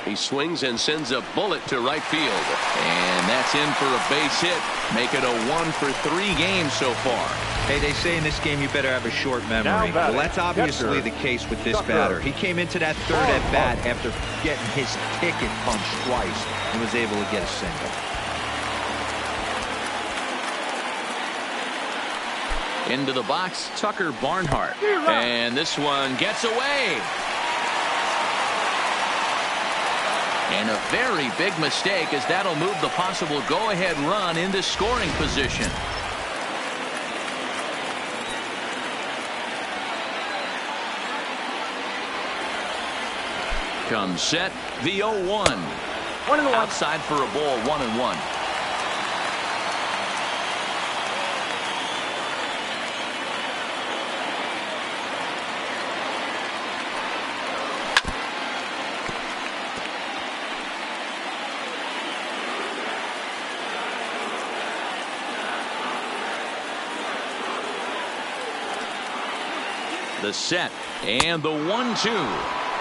He swings and sends a bullet to right field. And that's in for a base hit. Make it a 1-for-3 game so far. Hey, they say in this game you better have a short memory. Well, that's obviously the case with this batter. He came into that 3rd at bat after getting his ticket punched twice and was able to get a single. Into the box, Tucker Barnhart. And this one gets away. And a very big mistake, as that'll move the possible go-ahead run into scoring position. Comes set, the 0-1. Outside for a ball, 1-1. The set and the 1-2,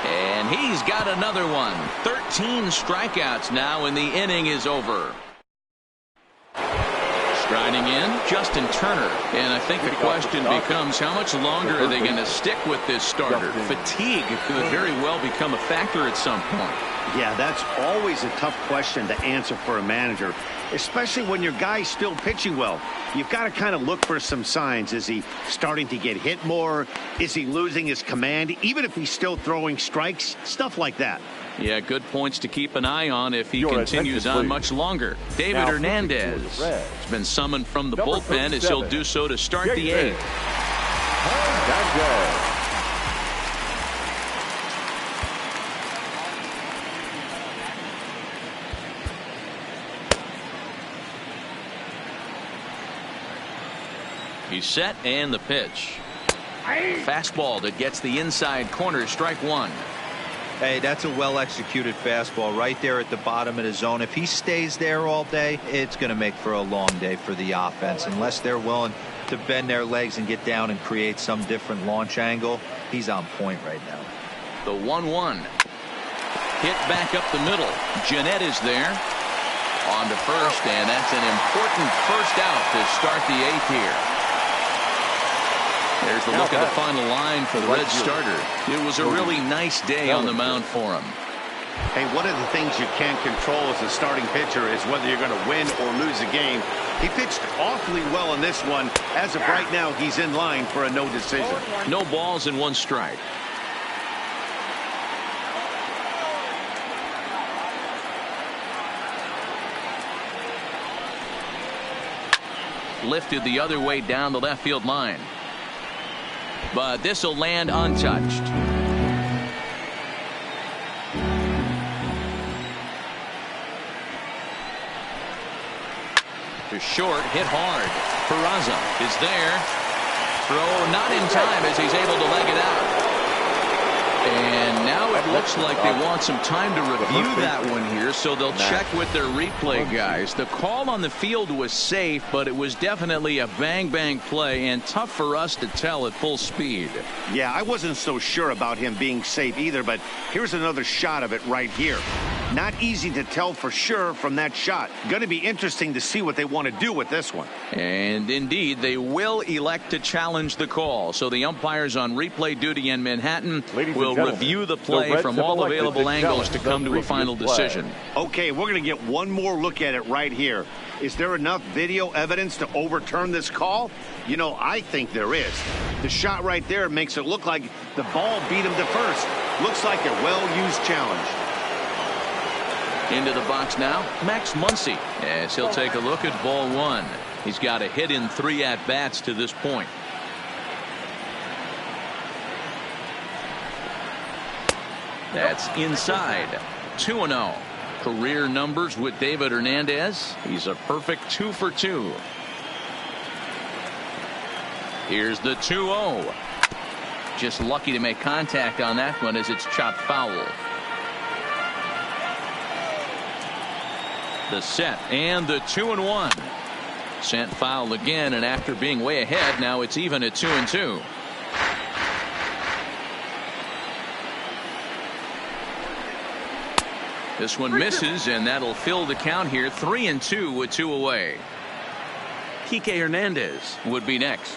and he's got another one. 13 strikeouts now, and the inning is over. Striding in, Justin Turner, and I think the question becomes, how much longer are they going to stick with this starter? Fatigue could very well become a factor at some point. Yeah, that's always a tough question to answer for a manager, especially when your guy's still pitching well. You've got to kind of look for some signs. Is he starting to get hit more? Is he losing his command? Even if he's still throwing strikes, stuff like that. Yeah, good points to keep an eye on if he continues on much longer. David Hernandez has been summoned from the bullpen as he'll do so to start the 8th. He's set, and the pitch. Fastball that gets the inside corner, strike 1. Hey, that's a well-executed fastball right there at the bottom of the zone. If he stays there all day, it's going to make for a long day for the offense. Unless they're willing to bend their legs and get down and create some different launch angle, he's on point right now. The 1-1. Hit back up the middle. Jeanette is there. On to first, and that's an important first out to start the 8th here. There's the look at the final line for the Reds starter. It was a really nice day on the mound for him. Hey, one of the things you can't control as a starting pitcher is whether you're going to win or lose a game. He pitched awfully well in this one. As of right now, he's in line for a no decision. No balls and 1 strike. Lifted the other way down the left field line. But this will land untouched. To short, hit hard. Peraza is there. Throw not in time as he's able to leg it out. And now it looks like they want some time to review that one here, so they'll check with their replay guys. The call on the field was safe, but it was definitely a bang-bang play and tough for us to tell at full speed. Yeah, I wasn't so sure about him being safe either, but here's another shot of it right here. Not easy to tell for sure from that shot. Going to be interesting to see what they want to do with this one. And indeed, they will elect to challenge the call. So the umpires on replay duty in Manhattan will review the play from all available angles to come to a final decision. Okay, we're going to get one more look at it right here. Is there enough video evidence to overturn this call? You know, I think there is. The shot right there makes it look like the ball beat him to first. Looks like a well-used challenge. Into the box now, Max Muncy, as he'll take a look at ball 1. He's got a hit in 3 at-bats to this point. That's inside. 2-0. Career numbers with David Hernandez. He's a perfect 2 for 2. Here's the 2-0. Just lucky to make contact on that one as it's chopped foul. The set and the 2-1. Sent foul again, and after being way ahead, now it's even at 2-2. This one misses, and that'll fill the count here. 3-2 with 2 away. Kike Hernandez would be next.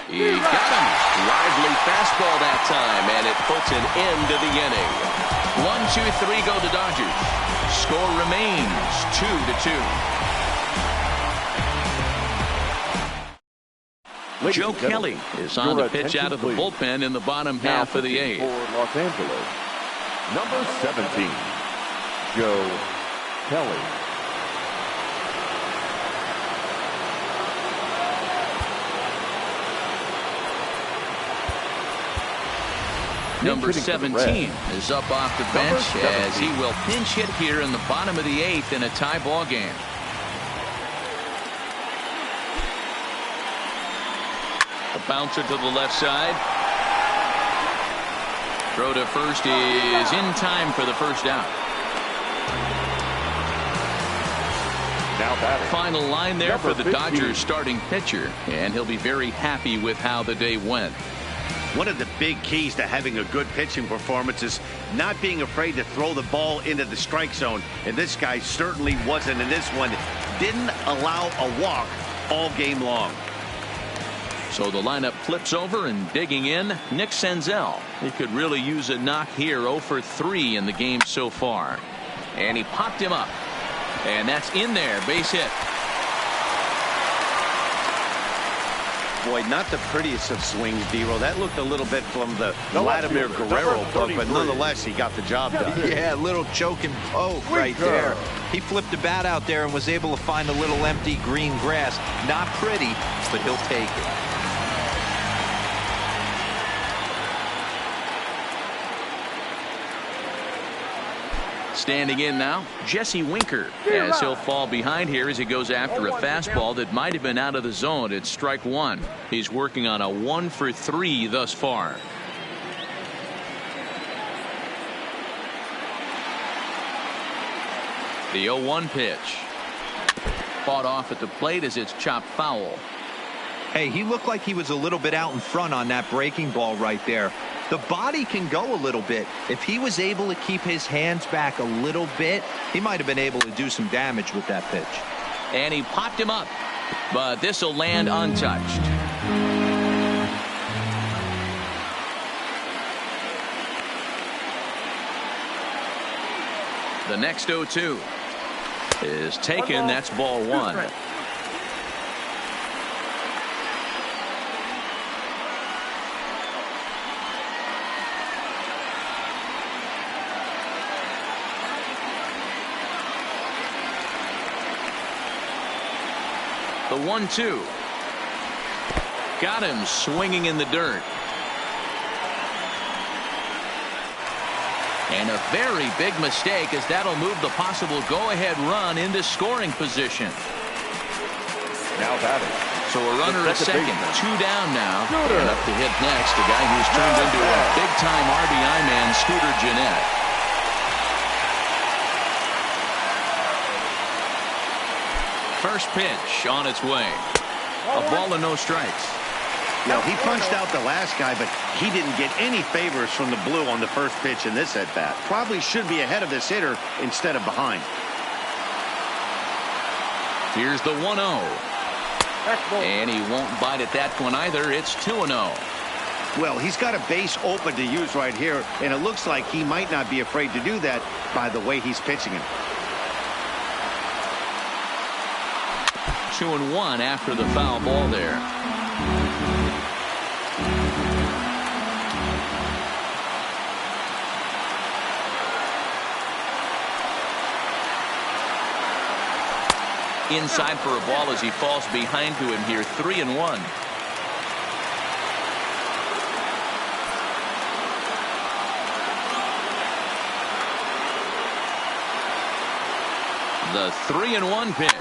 He got him. Lively fastball that time, and it puts an end to the inning. 1-2-3 go the Dodgers. Score remains 2-2. Joe Kelly is on the pitch out of the bullpen in the bottom half of the 8th. For Los Angeles, number 17, Joe Kelly. Number 17 is up off the bench as he will pinch hit here in the bottom of the 8th in a tie ball game. A bouncer to the left side. Throw to first is in time for the first out. Final line there for the Dodgers starting pitcher, and he'll be very happy with how the day went. One of the big keys to having a good pitching performance is not being afraid to throw the ball into the strike zone. And this guy certainly wasn't in this one. Didn't allow a walk all game long. So the lineup flips over, and digging in, Nick Senzel. He could really use a knock here. 0 for 3 in the game so far. And he popped him up. And that's in there. Base hit. Boy, not the prettiest of swings, D-Roll. That looked a little bit from the Vladimir Guerrero book, but nonetheless, he got the job done. Yeah, a little choke and poke right there. He flipped the bat out there and was able to find a little empty green grass. Not pretty, but he'll take it. Standing in now, Jesse Winker, as he'll fall behind here as he goes after a fastball that might have been out of the zone. It's strike 1. He's working on a 1 for 3 thus far. The 0-1 pitch. Fought off at the plate as it's chopped foul. Hey, he looked like he was a little bit out in front on that breaking ball right there. The body can go a little bit. If he was able to keep his hands back a little bit, he might have been able to do some damage with that pitch. And he popped him up, but this will land untouched. The next 0-2 is taken. That's ball one. The 1-2. Got him swinging in the dirt. And a very big mistake, as that'll move the possible go-ahead run into scoring position. Now batting. So a runner at second, two down now. And up to hit next, the guy who's turned into a big-time RBI man, Scooter Gennett. First pitch on its way. A ball and no strikes. Now, he punched out the last guy, but he didn't get any favors from the blue on the first pitch in this at-bat. Probably should be ahead of this hitter instead of behind. Here's the 1-0. And he won't bite at that one either. It's 2-0. Well, he's got a base open to use right here, and it looks like he might not be afraid to do that by the way he's pitching it. 2-1 after the foul ball there. Inside for a ball as he falls behind to him here. 3-1. The 3-1 pitch.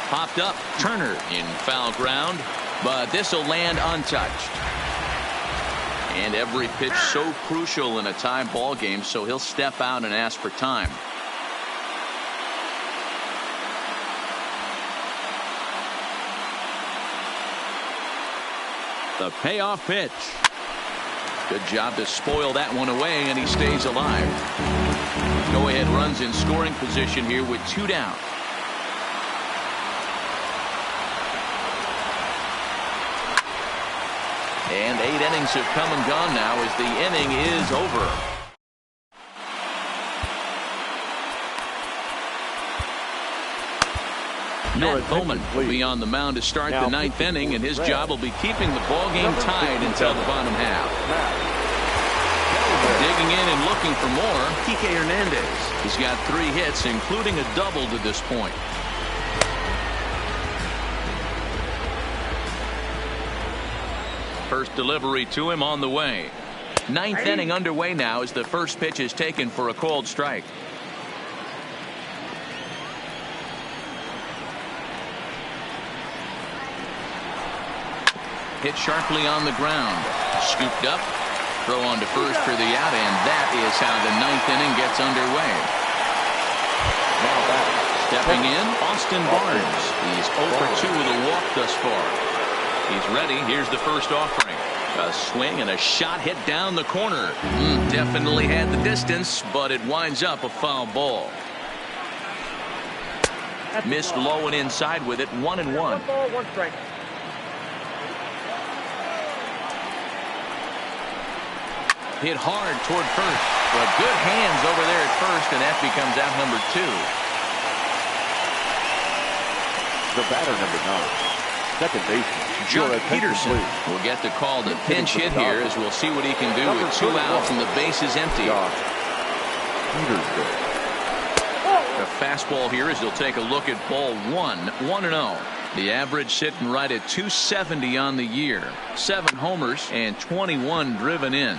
Popped up. Turner in foul ground, but this will land untouched. And every pitch so crucial in a tie ball game, so he'll step out and ask for time. The payoff pitch. Good job to spoil that one away, and he stays alive. Go-ahead runs in scoring position here with two down. And 8 innings have come and gone now as the inning is over. Matt Bowman will be on the mound to start the ninth inning, and his job will be keeping the ball game tied until the bottom half. Digging in and looking for more, Kike Hernandez. He's got 3 hits, including a double to this point. First delivery to him on the way. Ninth inning underway now as the first pitch is taken for a called strike. Hit sharply on the ground. Scooped up. Throw on to first for the out, and that is how the ninth inning gets underway. Stepping in, Austin Barnes. He's 0 for 2 with a walk thus far. He's ready. Here's the first offering. A swing and a shot hit down the corner. Definitely had the distance, but it winds up a foul ball. Missed low and inside with it. 1-1. Hit hard toward first, but good hands over there at first, and that becomes out number 2. The batter, number 9, second baseman Jock Peterson will get the call to pinch hit here, as we'll see what he can do with 2 outs and the base is empty. The fastball here as he'll take a look at ball 1, 1-0. The average sitting right at 270 on the year. 7 homers and 21 driven in.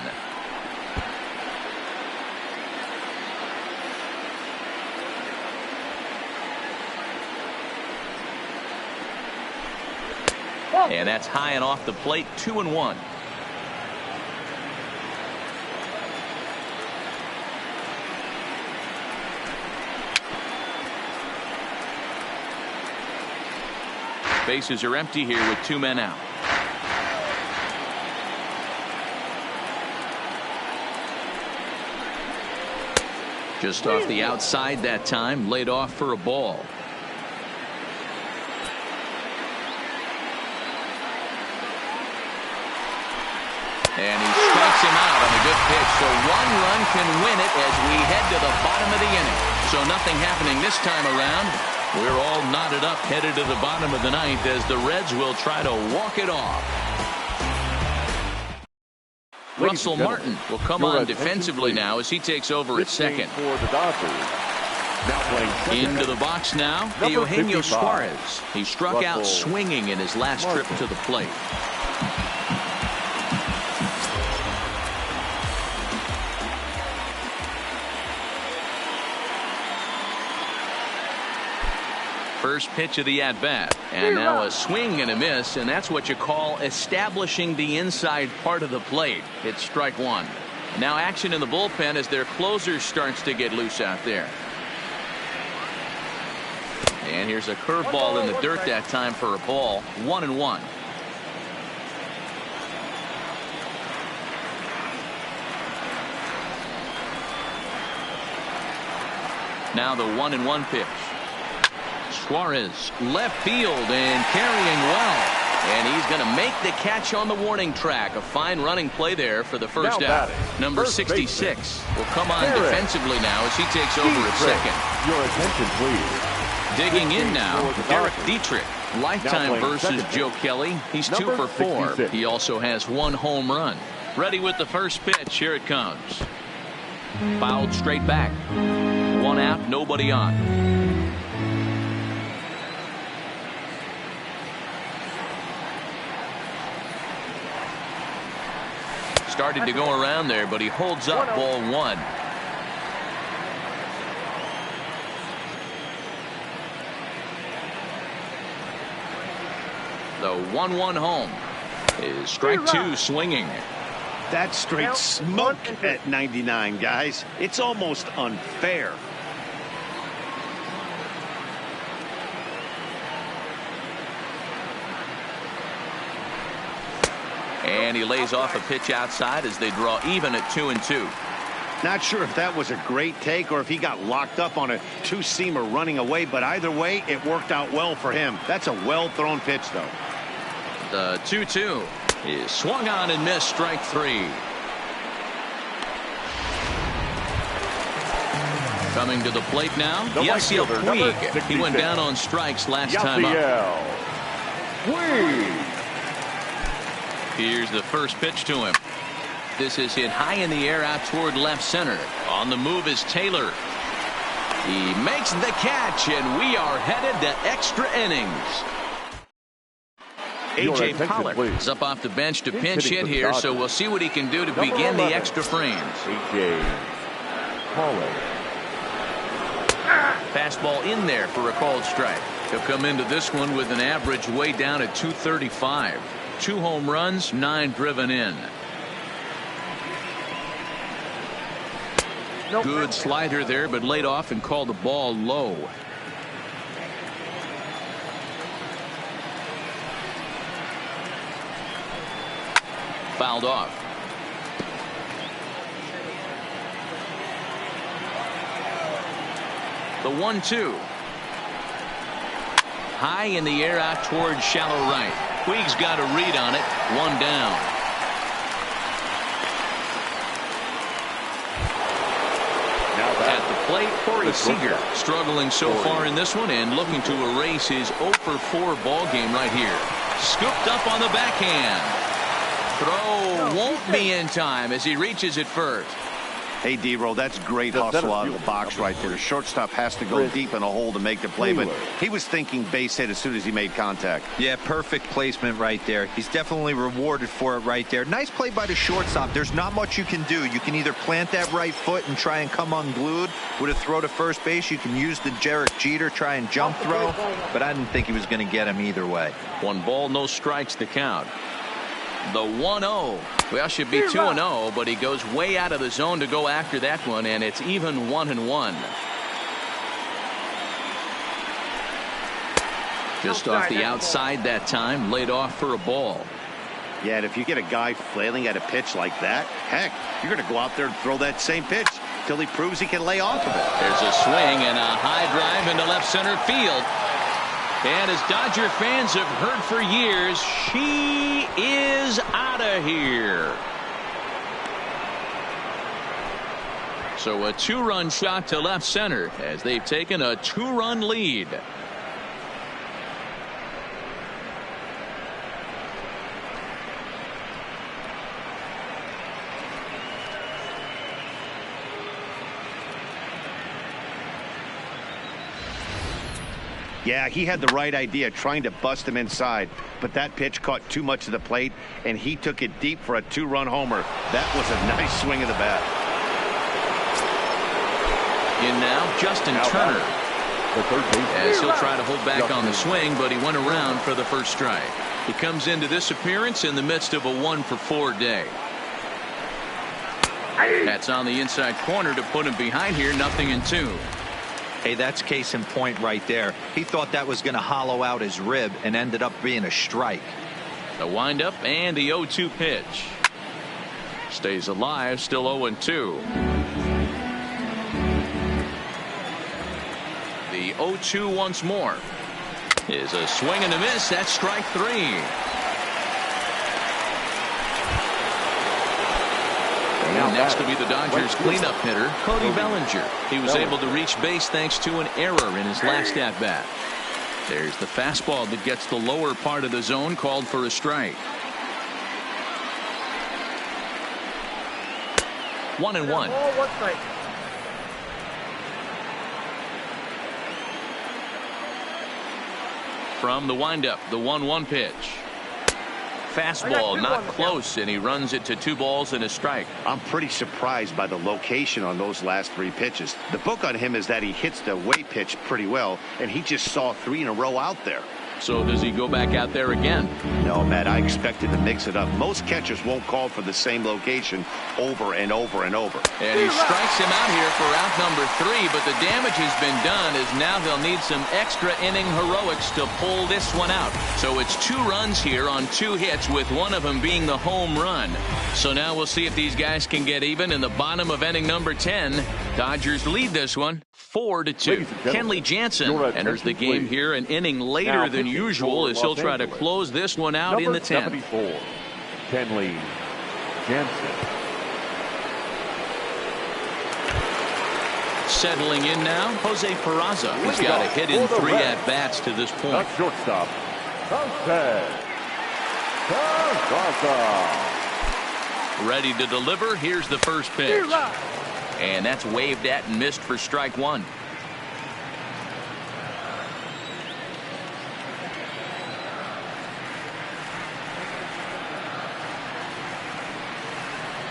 And that's high and off the plate. 2-1. Bases are empty here with 2 men out. Just off the outside that time, laid off for a ball. And he strikes him out on a good pitch. So one run can win it as we head to the bottom of the inning. So nothing happening this time around. We're all knotted up headed to the bottom of the ninth as the Reds will try to walk it off. Russell Martin will come on defensively now as he takes over at second. For the Dodgers. Now playing second. Into the box now, Eugenio Suarez. He struck out swinging in his last trip to the plate. First pitch of the at-bat, and now a swing and a miss, and that's what you call establishing the inside part of the plate. It's strike one. Now action in the bullpen as their closer starts to get loose out there. And here's a curveball in the dirt that time for a ball. 1-1. Now the 1-1 pitch. Suarez left field and carrying well, and he's going to make the catch on the warning track. A fine running play there for the first out. Number 66 will come on defensively now as he takes over at second. Your attention, please. Digging in now, Derek Dietrich. Lifetime versus Joe Kelly. He's 2 for 4. He also has 1 home run. Ready with the first pitch. Here it comes. Fouled straight back. 1 out, nobody on. Started to go around there, but he holds up. Ball 1. The 1-1 home is strike 2 swinging. That's straight smoke at 99, guys. It's almost unfair. And he lays off a pitch outside as they draw even at 2-2. Not sure if that was a great take or if he got locked up on a two-seamer running away, but either way, it worked out well for him. That's a well-thrown pitch, though. The 2-2 is swung on and missed. Strike 3. Coming to the plate now, Yasiel Puig. He went down on strikes last time up. Puig. Here's the first pitch to him. This is hit high in the air out toward left center. On the move is Taylor. He makes the catch, and we are headed to extra innings. A.J. Pollard is up off the bench to pinch hit here, so we'll see what he can do to begin the extra frames. A.J. Pollard. Fastball in there for a called strike. He'll come into this one with an average way down at 235. 2 home runs, 9 driven in. Good slider there, but laid off and called the ball low. Fouled off. The 1-2. High in the air out towards shallow right. Puig's got a read on it. 1 down. At the plate, Corey Seager struggling so far in this one and looking to erase his 0 for 4 ball game right here. Scooped up on the backhand. Throw won't be in time as he reaches it first. Hey, D-Roll, that's great hustle out of the box right there. The shortstop has to go deep in a hole to make the play, but he was thinking base hit as soon as he made contact. Yeah, perfect placement right there. He's definitely rewarded for it right there. Nice play by the shortstop. There's not much you can do. You can either plant that right foot and try and come unglued with a throw to first base. You can use the Derek Jeter, try and jump throw, but I didn't think he was going to get him either way. 1 ball, no strikes to count. The 1-0. Well, should be 2-0, but he goes way out of the zone to go after that one, and it's even 1-1. Just off the outside that time, laid off for a ball. Yeah, and if you get a guy flailing at a pitch like that, heck, you're going to go out there and throw that same pitch. till he proves he can lay off of it. There's a swing and a high drive into left center field. And as Dodger fans have heard for years, she is out of here. So a 2-run shot to left center as they've taken a 2-run lead. Yeah, he had the right idea trying to bust him inside, but that pitch caught too much of the plate, and he took it deep for a 2-run homer. That was a nice swing of the bat. In now, Justin Turner. As he'll try to hold back on the swing, but he went around for the first strike. He comes into this appearance in the midst of a 1-for-4 day. That's on the inside corner to put him behind here, 0-2. Hey, that's case in point right there. He thought that was going to hollow out his rib and ended up being a strike. The windup and the 0-2 pitch. Stays alive, still 0-2. The 0-2 once more. Is a swing and a miss. That's strike 3. And next will be the Dodgers cleanup hitter, Cody Bellinger. He was able to reach base thanks to an error in his last at-bat. There's the fastball that gets the lower part of the zone, called for a strike. 1-1. From the windup, the 1-1 pitch. Fastball not close, and he runs it to 2 balls and a strike. I'm pretty surprised by the location on those last 3 pitches. The book on him is that he hits the away pitch pretty well, and he just saw 3 in a row out there. So does he go back out there again? No, Matt, I expected to mix it up. Most catchers won't call for the same location over and over and over. And he strikes him out here for out number 3, but the damage has been done as now they'll need some extra inning heroics to pull this one out. So it's 2 runs here on 2 hits, with one of them being the home run. So now we'll see if these guys can get even in the bottom of inning number 10. Dodgers lead this one 4-2. Kenley Jansen enters the game here an inning later than usual as he'll try to close this one out in the 10th. Kenley Jansen. Settling in now, Jose Peraza. He's got a hit in 3 at-bats to this point. Shortstop, Jose Peraza. Ready to deliver. Here's the first pitch. And that's waved at and missed for strike 1.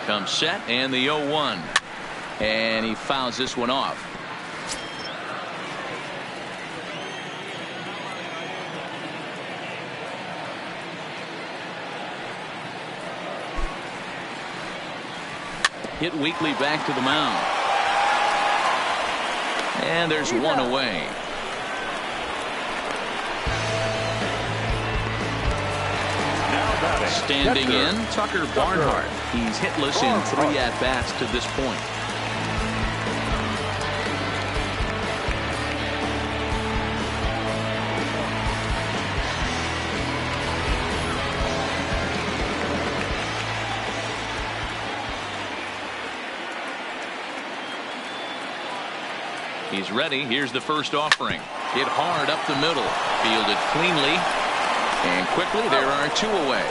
Comes set and the 0-1. And he fouls this one off. Hit weakly back to the mound. And there's one away. Standing in, Tucker Barnhart. He's hitless in 3 at-bats to this point. He's ready. Here's the first offering. Hit hard up the middle. Fielded cleanly. And quickly, there are 2 away.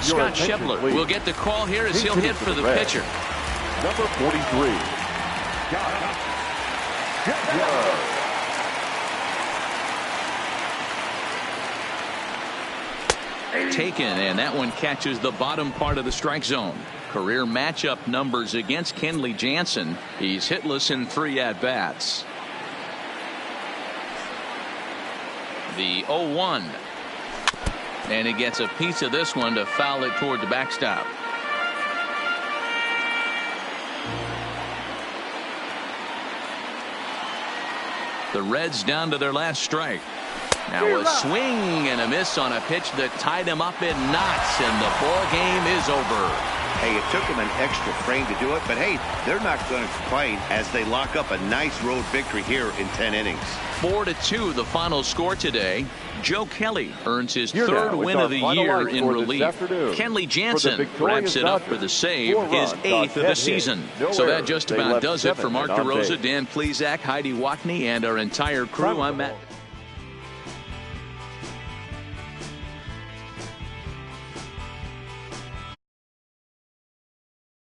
Scott Schebler will get the call here as he'll hit for the pitcher. Number 43. Scott Schebler. Taken, and that one catches the bottom part of the strike zone. Career matchup numbers against Kenley Jansen. He's hitless in 3 at-bats. The 0-1. And he gets a piece of this one to foul it toward the backstop. The Reds down to their last strike. Now a swing and a miss on a pitch that tied him up in knots, and the ball game is over. Hey, it took them an extra frame to do it, but hey, they're not going to complain as they lock up a nice road victory here in 10 innings. 4-2 the final score today. Joe Kelly earns his Here third now, win our of the final year line in for this relief. afternoon. Kenley For Jansen the victorious wraps it up for the Dodgers, save, 4 his runs 8th on of 10 the hits. season. No So that errors. just They about left does it 7 for Mark on DeRosa, base. Dan Plesac, Heidi Watney, and our entire crew. I'm Matt.